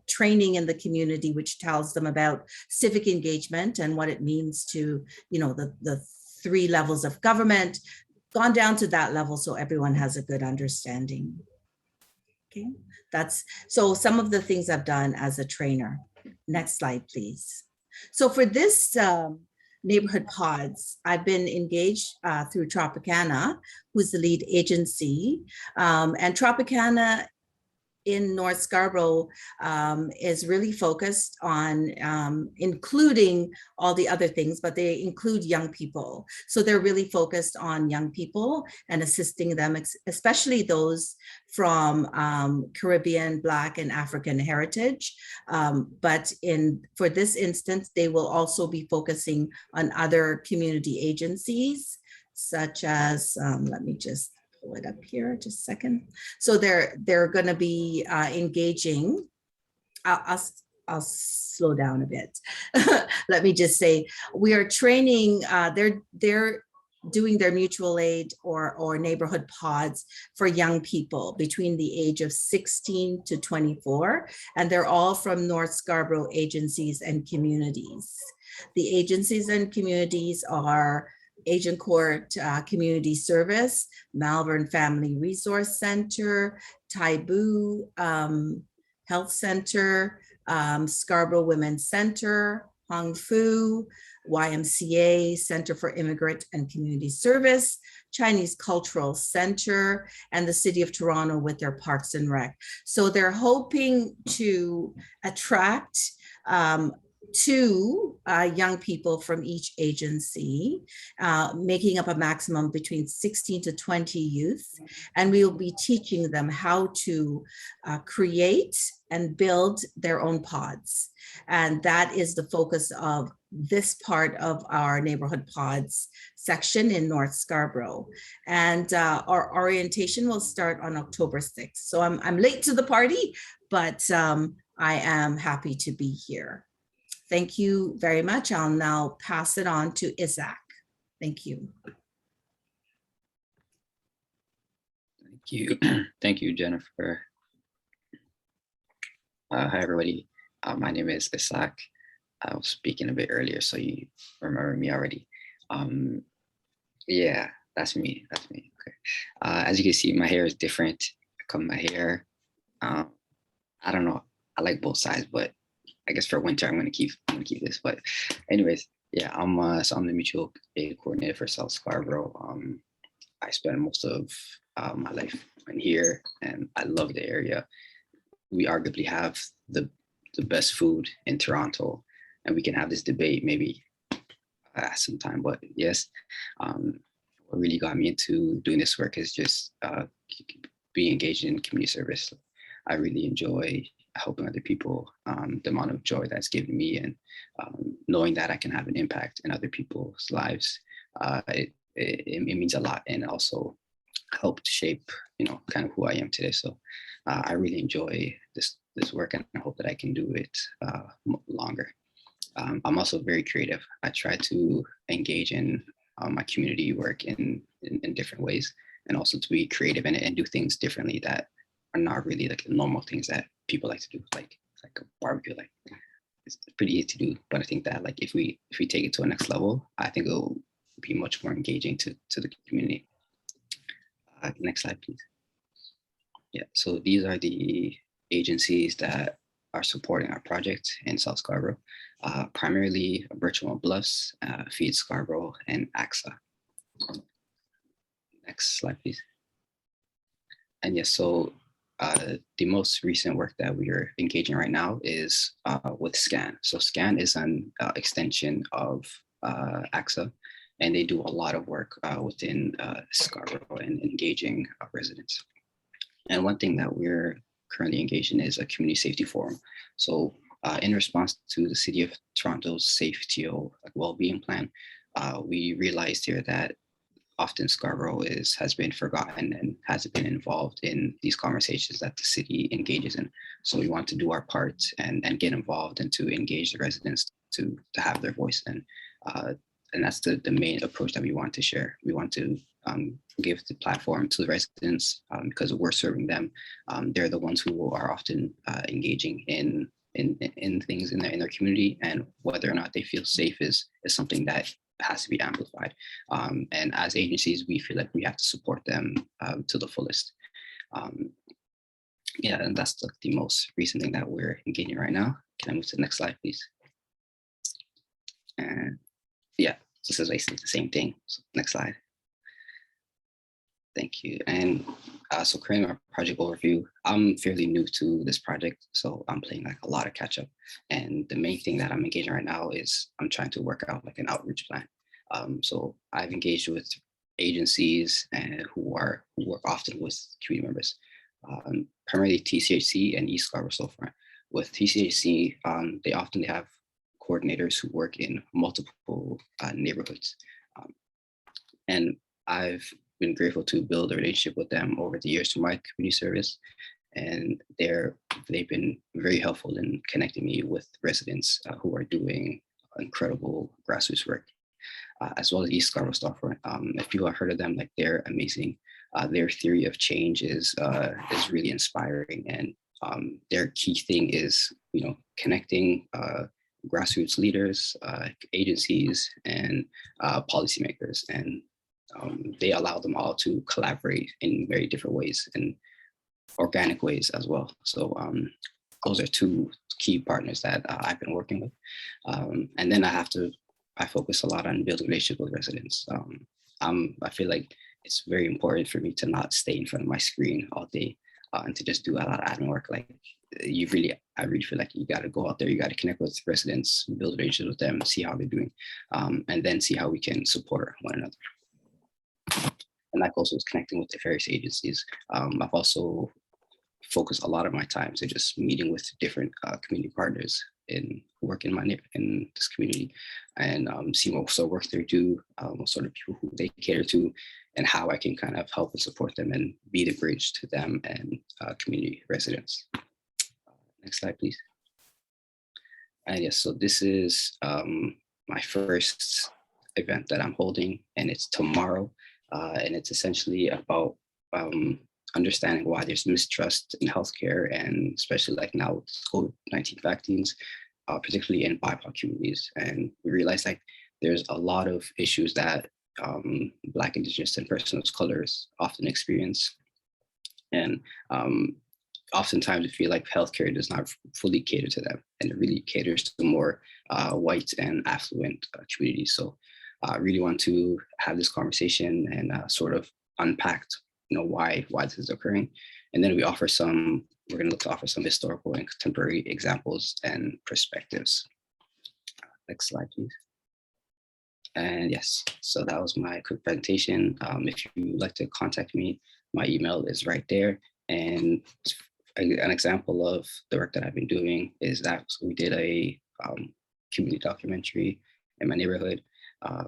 training in the community, which tells them about civic engagement and what it means to, the 3 levels of government, gone down to that level so everyone has a good understanding. Okay, so some of the things I've done as a trainer. Next slide, please. So for this neighborhood pods, I've been engaged through Tropicana, who's the lead agency, and Tropicana in North Scarborough is really focused on including all the other things, but they include young people. So they're really focused on young people and assisting them, especially those from Caribbean, Black, and African heritage. But for this instance, they will also be focusing on other community agencies, such as, let me just pull it up here, just a second. So they're going to be engaging. I'll slow down a bit. Let me just say, we are training, they're doing their mutual aid or neighborhood pods for young people between the age of 16 to 24, and they're all from North Scarborough agencies and communities. The agencies and communities are Agincourt Community Service, Malvern Family Resource Center, Taibu Health Center, Scarborough Women's Center, Hong Fu, YMCA, Center for Immigrant and Community Service, Chinese Cultural Center, and the City of Toronto with their Parks and Rec. So they're hoping to attract 2 young people from each agency, making up a maximum between 16 to 20 youth. And we will be teaching them how to create and build their own pods. And that is the focus of this part of our neighborhood pods section in North Scarborough. And our orientation will start on October 6th. So I'm late to the party, but I am happy to be here. Thank you very much. I'll now pass it on to Isak. Thank you. Thank you. Thank you, Jennifer. Hi, everybody. My name is Isak. I was speaking a bit earlier, so you remember me already. Yeah, that's me. That's me. Okay. As you can see, my hair is different. I cut my hair. I don't know. I like both sides, but I guess for winter, I'm gonna keep this. But anyways, yeah, I'm the mutual aid coordinator for South Scarborough. I spent most of my life in here, and I love the area. We arguably have the best food in Toronto, and we can have this debate maybe sometime. But yes, what really got me into doing this work is just being engaged in community service. I really enjoy helping other people, the amount of joy that's given me, and knowing that I can have an impact in other people's lives, it means a lot, and also helped shape, kind of who I am today. So I really enjoy this work, and I hope that I can do it longer. I'm also very creative. I try to engage in my community work in different ways, and also to be creative in it and do things differently that are not really like the normal things that people like to do, like a barbecue. Like, it's pretty easy to do, but I think that like if we take it to a next level, I think it will be much more engaging to the community. Next slide, please. Yeah, so these are the agencies that are supporting our project in South Scarborough, primarily Birchmount Bluffs, Feed Scarborough, and AXA. Next slide, please. And yes, so the most recent work that we are engaging right now is with SCAN. So SCAN is an extension of AXA, and they do a lot of work within Scarborough and engaging residents. And one thing that we're currently engaged in is a community safety forum. So in response to the City of Toronto's Safe TO well-being plan, we realized here that often Scarborough has been forgotten and hasn't been involved in these conversations that the city engages in. So we want to do our part and get involved and to engage the residents to have their voice. And that's the main approach that we want to share. We want to give the platform to the residents because we're serving them. They're the ones who are often engaging in things in their community, and whether or not they feel safe is something that has to be amplified. And as agencies, we feel like we have to support them to the fullest. Yeah, and that's the most recent thing that we're engaging right now. Can I move to the next slide, please? And yeah, this is basically the same thing. So next slide. Thank you. And So creating a project overview, I'm fairly new to this project, so I'm playing like a lot of catch up. And the main thing that I'm engaging right now is I'm trying to work out like an outreach plan. So I've engaged with agencies and who work often with community members, primarily TCHC and East Scarborough so far. With TCHC, they often have coordinators who work in multiple neighborhoods. And I've been grateful to build a relationship with them over the years through my community service. And they've been very helpful in connecting me with residents who are doing incredible grassroots work, as well as East Scarborough Storefront. If people have heard of them, like they're amazing. Their theory of change is really inspiring, and their key thing is connecting grassroots leaders, agencies, and policymakers, and they allow them all to collaborate in very different ways and organic ways as well. So those are two key partners that I've been working with, and then I focus a lot on building relationships with residents. I feel like it's very important for me to not stay in front of my screen all day and to just do a lot of admin work. Like I really feel like you got to go out there, you got to connect with residents, build relationships with them, see how they're doing, and then see how we can support one another. And that also is connecting with the various agencies. I've also focused a lot of my time to just meeting with different community partners in this community, and seeing what sort of work they do, what sort of people who they cater to, and how I can kind of help and support them and be the bridge to them and community residents. Next slide, please. And yes, so this is my first event that I'm holding, and it's tomorrow. And it's essentially about understanding why there's mistrust in healthcare, and especially like now with COVID-19 vaccines, particularly in BIPOC communities. And we realize like there's a lot of issues that Black, Indigenous, and persons of colors often experience. And oftentimes we feel like healthcare does not fully cater to them, and it really caters to more white and affluent communities. So I really want to have this conversation and sort of unpack, why this is occurring. And then we're going to look to offer some historical and contemporary examples and perspectives. Next slide, please. And yes, so that was my quick presentation. If you'd like to contact me, my email is right there. And an example of the work that I've been doing is that we did a community documentary in my neighborhood.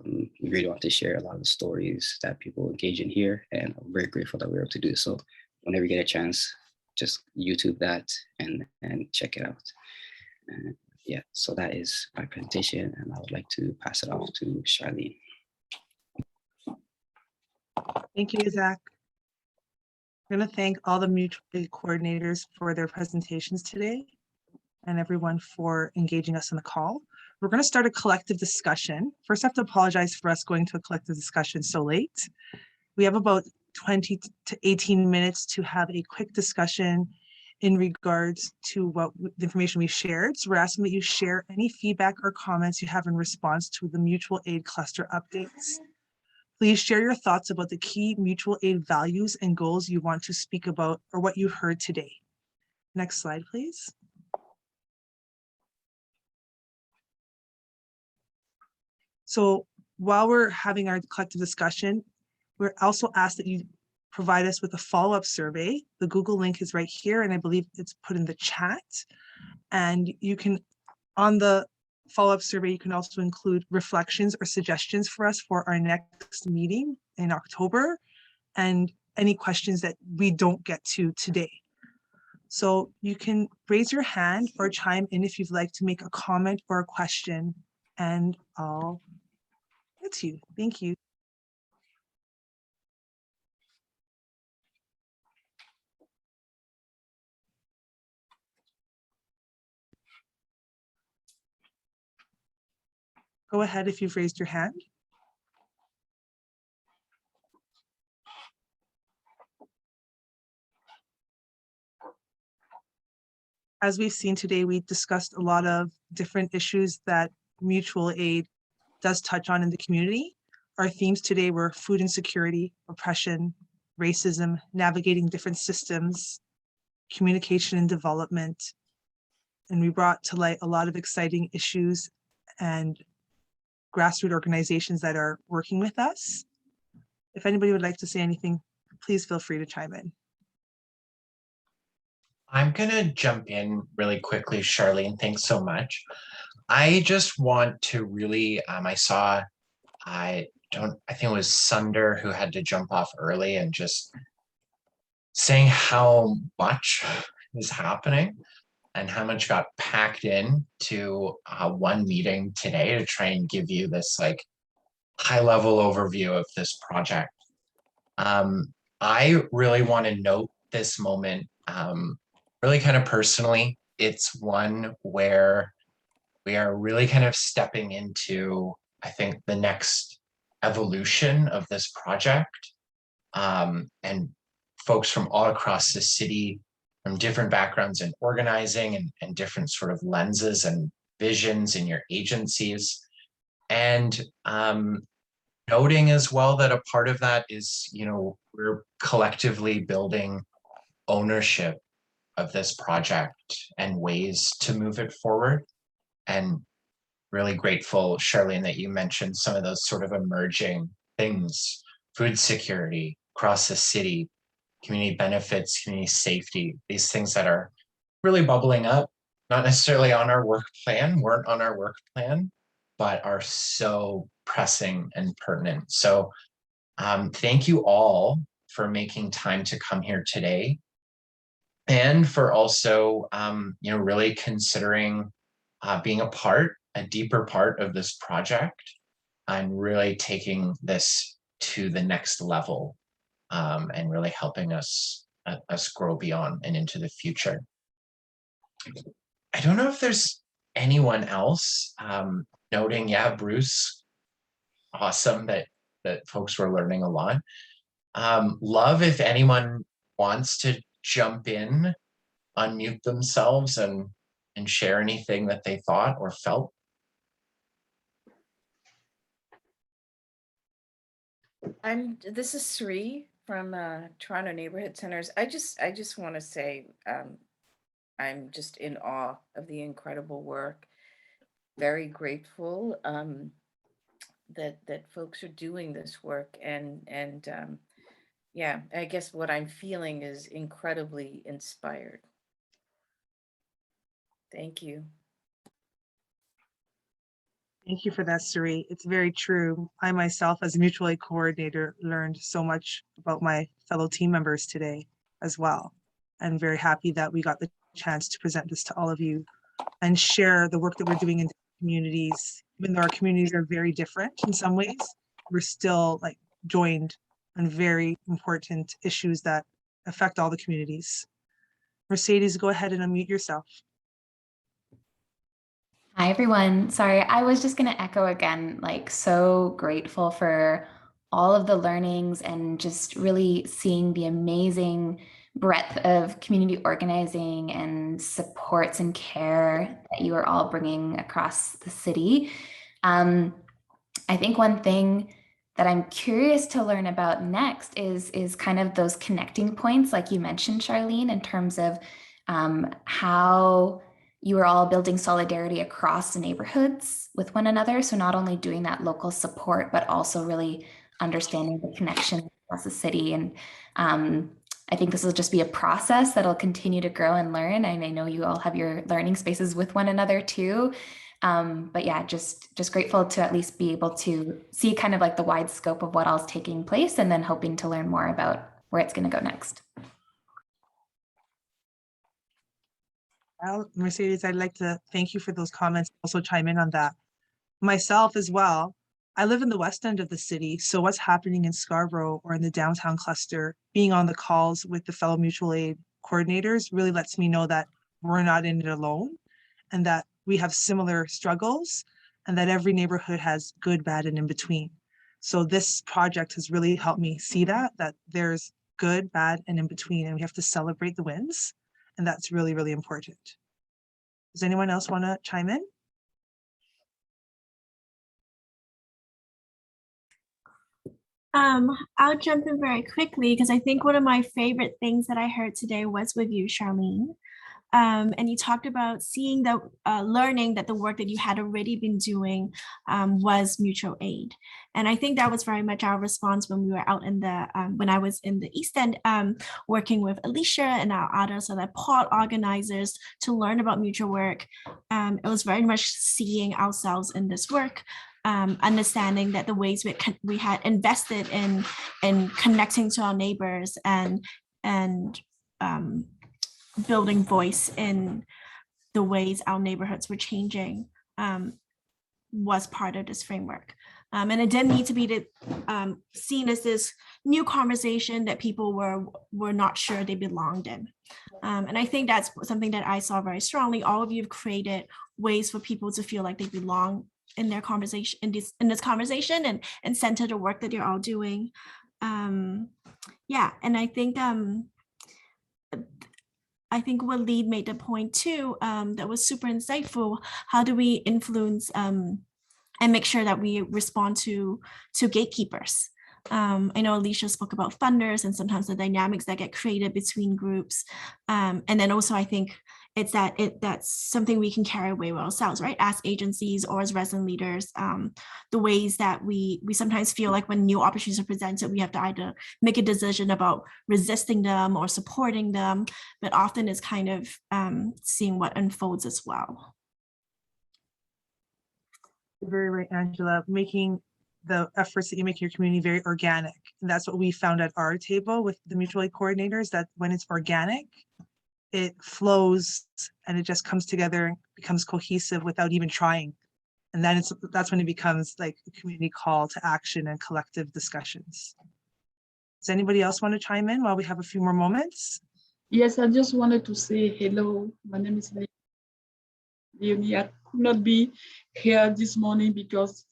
We really want to share a lot of the stories that people engage in here, and I'm very grateful that we were able to do so. Whenever you get a chance, just YouTube that and check it out. And yeah, so that is my presentation, and I would like to pass it off to Charlene. Thank you, Isak. I'm going to thank all the mutual aid coordinators for their presentations today, and everyone for engaging us in the call. We're going to start a collective discussion. First, I have to apologize for us going to a collective discussion so late. We have about 20 to 18 minutes to have a quick discussion in regards to the information we shared. So we're asking that you share any feedback or comments you have in response to the mutual aid cluster updates. Please share your thoughts about the key mutual aid values and goals you want to speak about or what you heard today. Next slide, please. So while we're having our collective discussion, we're also asked that you provide us with a follow-up survey. The Google link is right here, and I believe it's put in the chat. And you can, on the follow-up survey, you can also include reflections or suggestions for us for our next meeting in October, and any questions that we don't get to today. So you can raise your hand or chime in if you'd like to make a comment or a question, and I'll get to you. Thank you. Go ahead if you've raised your hand. As we've seen today, we discussed a lot of different issues that mutual aid does touch on in the community. Our themes today were food insecurity, oppression, racism, navigating different systems, communication and development. And we brought to light a lot of exciting issues and grassroots organizations that are working with us. If anybody would like to say anything, please feel free to chime in. I'm gonna jump in really quickly, Charlene. Thanks so much. I just want to really, I think it was Sunder who had to jump off early, and just saying how much is happening and how much got packed in to one meeting today to try and give you this like high level overview of this project. I really want to note this moment really kind of personally. It's one where we are really kind of stepping into, I think, the next evolution of this project. And folks from all across the city, from different backgrounds in organizing and different sort of lenses and visions in your agencies. And noting as well that a part of that is, you know, we're collectively building ownership of this project and ways to move it forward. And really grateful, Charlene, that you mentioned some of those sort of emerging things, food security across the city, community benefits, community safety, these things that are really bubbling up, not necessarily on our work plan, weren't on our work plan, but are so pressing and pertinent. So thank you all for making time to come here today, and for also you know, really considering being a deeper part of this project, and really taking this to the next level, and really helping us grow beyond and into the future. I don't know if there's anyone else noting, yeah, Bruce, awesome that folks were learning a lot. Love if anyone wants to jump in, unmute themselves and share anything that they thought or felt. This is Sri from Toronto Neighborhood Centers. I just want to say I'm just in awe of the incredible work. Very grateful that folks are doing this work, and yeah, I guess what I'm feeling is incredibly inspired. Thank you. Thank you for that, Suri. It's very true. I myself, as a mutual aid coordinator, learned so much about my fellow team members today as well. I'm very happy that we got the chance to present this to all of you and share the work that we're doing in communities. Even though our communities are very different in some ways, we're still like joined on very important issues that affect all the communities. Mercedes, go ahead and unmute yourself. Hi, everyone. Sorry, I was just going to echo again, like so grateful for all of the learnings and just really seeing the amazing breadth of community organizing and supports and care that you are all bringing across the city. I think one thing that I'm curious to learn about next is kind of those connecting points, like you mentioned, Charlene, in terms of how you are all building solidarity across the neighborhoods with one another. So not only doing that local support, but also really understanding the connection across the city. And I think this will just be a process that'll continue to grow and learn. And I know you all have your learning spaces with one another too. But yeah, just grateful to at least be able to see kind of like the wide scope of what all's taking place, and then hoping to learn more about where it's going to go next. Well, Mercedes, I'd like to thank you for those comments. Also chime in on that. Myself as well. I live in the west end of the city, so what's happening in Scarborough or in the downtown cluster, being on the calls with the fellow mutual aid coordinators really lets me know that we're not in it alone, and that we have similar struggles, and that every neighborhood has good, bad, and in between. So this project has really helped me see that there's good, bad, and in between, and we have to celebrate the wins. And that's really, really important. Does anyone else want to chime in? I'll jump in very quickly because I think one of my favorite things that I heard today was with you, Charlene. And you talked about seeing the learning that the work that you had already been doing was mutual aid. And I think that was very much our response when we were out in the, when I was in the East End working with Alicia and our others other pod organizers to learn about mutual work. It was very much seeing ourselves in this work. Understanding that the ways we had invested in connecting to our neighbors and building voice in the ways our neighborhoods were changing was part of this framework. And it didn't need to be seen as this new conversation that people were not sure they belonged in. And I think that's something that I saw very strongly. All of you have created ways for people to feel like they belong in their conversation, in this conversation, and center the work that you're all doing. Yeah, and I think Walid made the point too that was super insightful. How do we influence and make sure that we respond to gatekeepers? I know Alicia spoke about funders and sometimes the dynamics that get created between groups. And then also I think it's that's something we can carry away with ourselves, right? As agencies or as resident leaders, the ways that we sometimes feel like when new opportunities are presented, we have to either make a decision about resisting them or supporting them, but often it's kind of seeing what unfolds as well. Very right, Angela, making the efforts that you make in your community very organic. And that's what we found at our table with the mutual aid coordinators, that when it's organic, it flows and it just comes together and becomes cohesive without even trying. And then that's when it becomes like a community call to action and collective discussions. Does anybody else want to chime in while we have a few more moments? Yes, I just wanted to say hello. My name is Leonie. I could not be here this morning because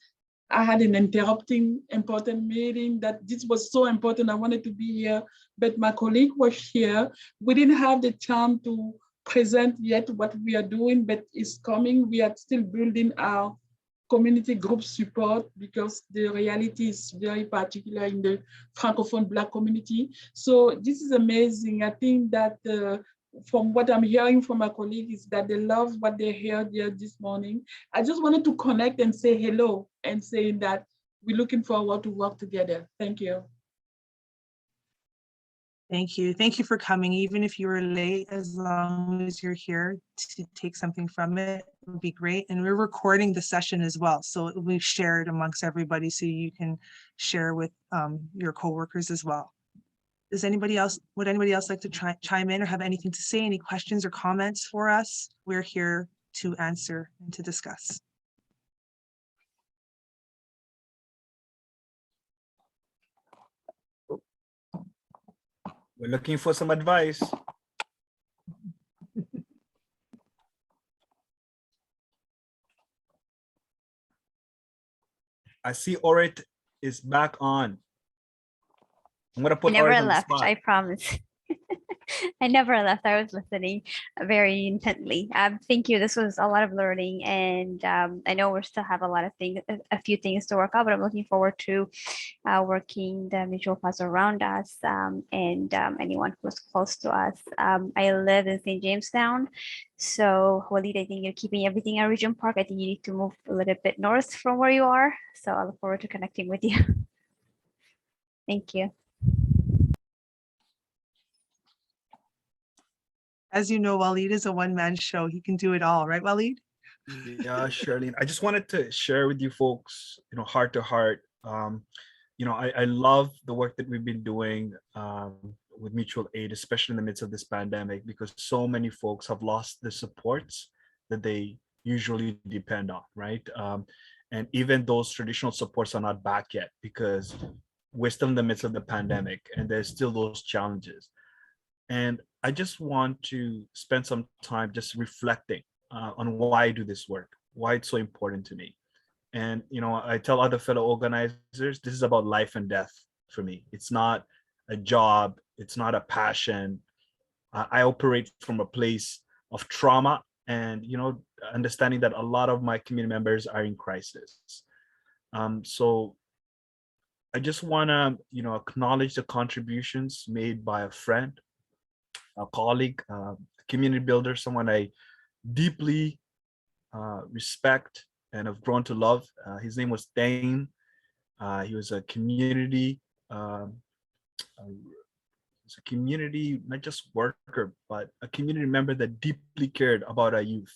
I had an interrupting important meeting that this was so important. I wanted to be here, but my colleague was here. We didn't have the time to present yet what we are doing, but it's coming. We are still building our community group support because the reality is very particular in the Francophone Black community. So this is amazing. I think that from what I'm hearing from my colleagues is that they love what they heard here this morning. I just wanted to connect and say hello and saying that we're looking forward to work together. Thank you. Thank you. Thank you for coming. Even if you were late, as long as you're here to take something from it, it would be great. And we're recording the session as well. So it will be shared amongst everybody so you can share with your coworkers as well. Does anybody else, would anybody else like to chime in or have anything to say? Any questions or comments for us? We're here to answer and to discuss. We're looking for some advice. I see Orit is back on. I'm gonna put I never Orit on the left, spot. I promise. I never left. I was listening very intently. Thank you. This was a lot of learning, and I know we still have a lot of things, a few things to work out, but I'm looking forward to working the mutual funds around us and anyone who's close to us. I live in St. Jamestown, so Walid, I think you're keeping everything at Regent Park. I think you need to move a little bit north from where you are. So I look forward to connecting with you. Thank you. As you know, Walid is a one-man show. He can do it all, right, Walid? Yeah, Charlene. I just wanted to share with you folks, heart to heart. I love the work that we've been doing with mutual aid, especially in the midst of this pandemic, because so many folks have lost the supports that they usually depend on, right? And even those traditional supports are not back yet because we're still in the midst of the pandemic and there's still those challenges. And I just want to spend some time just reflecting on why I do this work, why it's so important to me. And, I tell other fellow organizers, this is about life and death for me. It's not a job. It's not a passion. I operate from a place of trauma and, understanding that a lot of my community members are in crisis. So I just want to, acknowledge the contributions made by a friend, a colleague, a community builder, someone I deeply respect and have grown to love. His name was Diane. He was a community, not just worker, but a community member that deeply cared about our youth.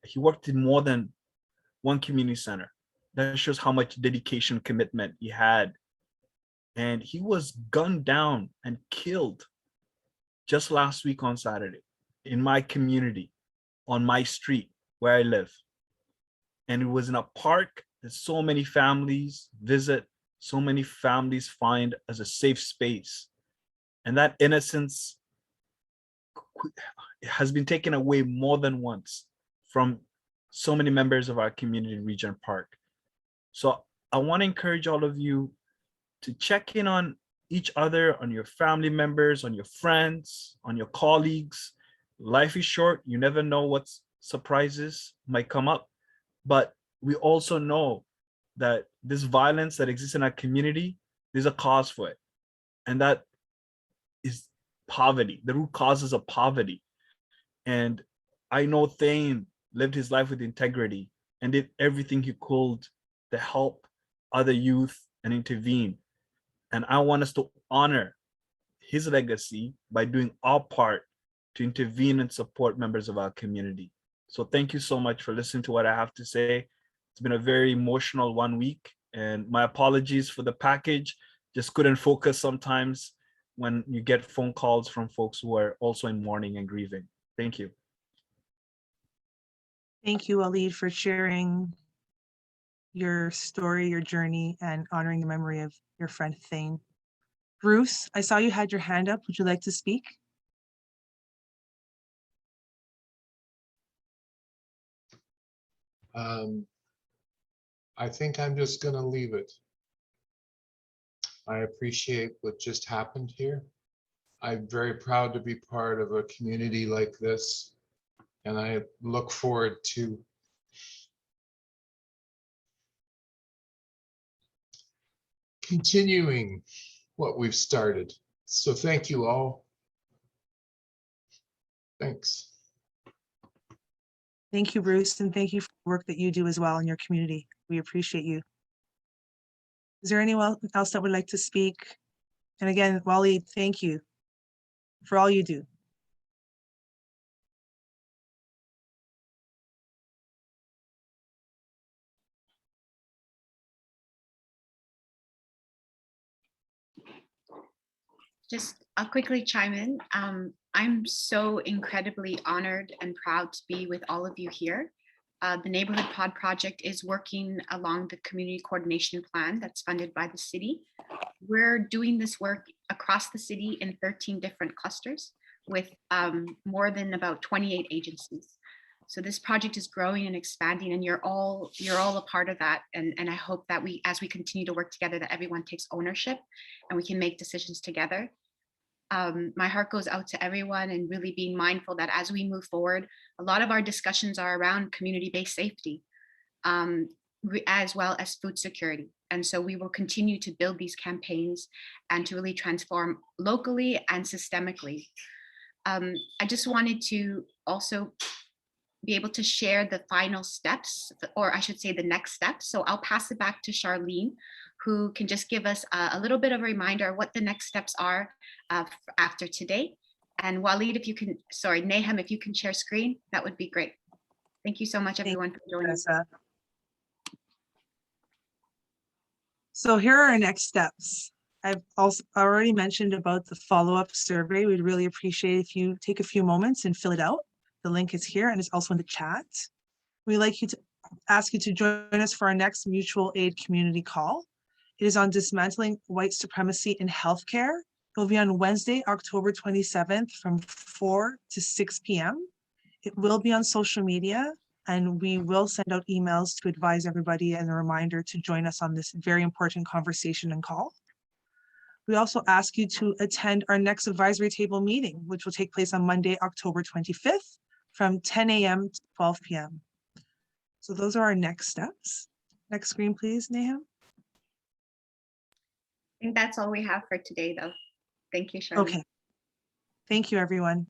He worked in more than one community center. That shows how much dedication, commitment he had. And he was gunned down and killed just last week on Saturday in my community, on my street where I live. And it was in a park that so many families visit, so many families find as a safe space. And that innocence has been taken away more than once from so many members of our community in Regent Park. So I want to encourage all of you to check in on each other, on your family members, on your friends, on your colleagues. Life is short. You never know what surprises might come up. But we also know that this violence that exists in our community, there's a cause for it. And that is poverty, the root causes of poverty. And I know Thane lived his life with integrity and did everything he could to help other youth and intervene. And I want us to honor his legacy by doing our part to intervene and support members of our community. So thank you so much for listening to what I have to say. It's been a very emotional 1 week, and my apologies for the package. Just couldn't focus sometimes when you get phone calls from folks who are also in mourning and grieving. Thank you. Thank you, Walid, for sharing your story, your journey, and honoring the memory of your friend Thane. Bruce, I saw you had your hand up. Would you like to speak? I think I'm just going to leave it. I appreciate what just happened here. I'm very proud to be part of a community like this, and I look forward to continuing what we've started. So thank you all. Thanks. Thank you, Bruce, and thank you for the work that you do as well in your community. We appreciate you. Is there anyone else that would like to speak? And again, Walid, thank you for all you do. Just I'll quickly chime in. I'm so incredibly honored and proud to be with all of you here. The Neighborhood Pod Project is working along the community coordination plan that's funded by the city. We're doing this work across the city in 13 different clusters with more than about 28 agencies. So this project is growing and expanding, and you're all a part of that. And I hope that as we continue to work together, that everyone takes ownership and we can make decisions together. My heart goes out to everyone, and really being mindful that as we move forward, a lot of our discussions are around community-based safety, as well as food security. And so we will continue to build these campaigns and to really transform locally and systemically. I just wanted to also be able to share the final steps, or I should say the next steps. So I'll pass it back to Charlene, who can just give us a little bit of a reminder of what the next steps are after today. And Walid, if you can, sorry, Nahum, if you can share screen, that would be great. Thank you so much, everyone, for joining us. So here are our next steps. I've also already mentioned about the follow-up survey. We'd really appreciate if you take a few moments and fill it out. The link is here and it's also in the chat. We'd like to ask you to join us for our next mutual aid community call. It is on dismantling white supremacy in healthcare. It will be on Wednesday, October 27th from 4 to 6 p.m. It will be on social media, and we will send out emails to advise everybody and a reminder to join us on this very important conversation and call. We also ask you to attend our next advisory table meeting, which will take place on Monday, October 25th from 10 a.m. to 12 p.m. So those are our next steps. Next screen, please, Nahum. think that's all we have for today, though. Thank you, Charlene. Okay. Thank you, everyone.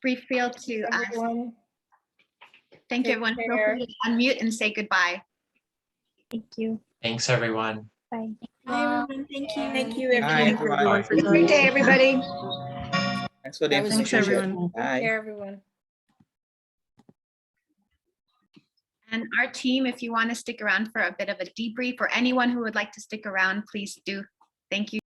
Free feel to thank you, everyone. Feel free to unmute and say goodbye. Thank you. Thanks, everyone. Bye. Bye, everyone. Thank you. Thank you, Hi, everyone. everyone. For Great joining. day, everybody. Thanks for the That was Thanks, information. everyone. Bye. Take care, everyone. And our team, if you want to stick around for a bit of a debrief, or anyone who would like to stick around, please do. Thank you.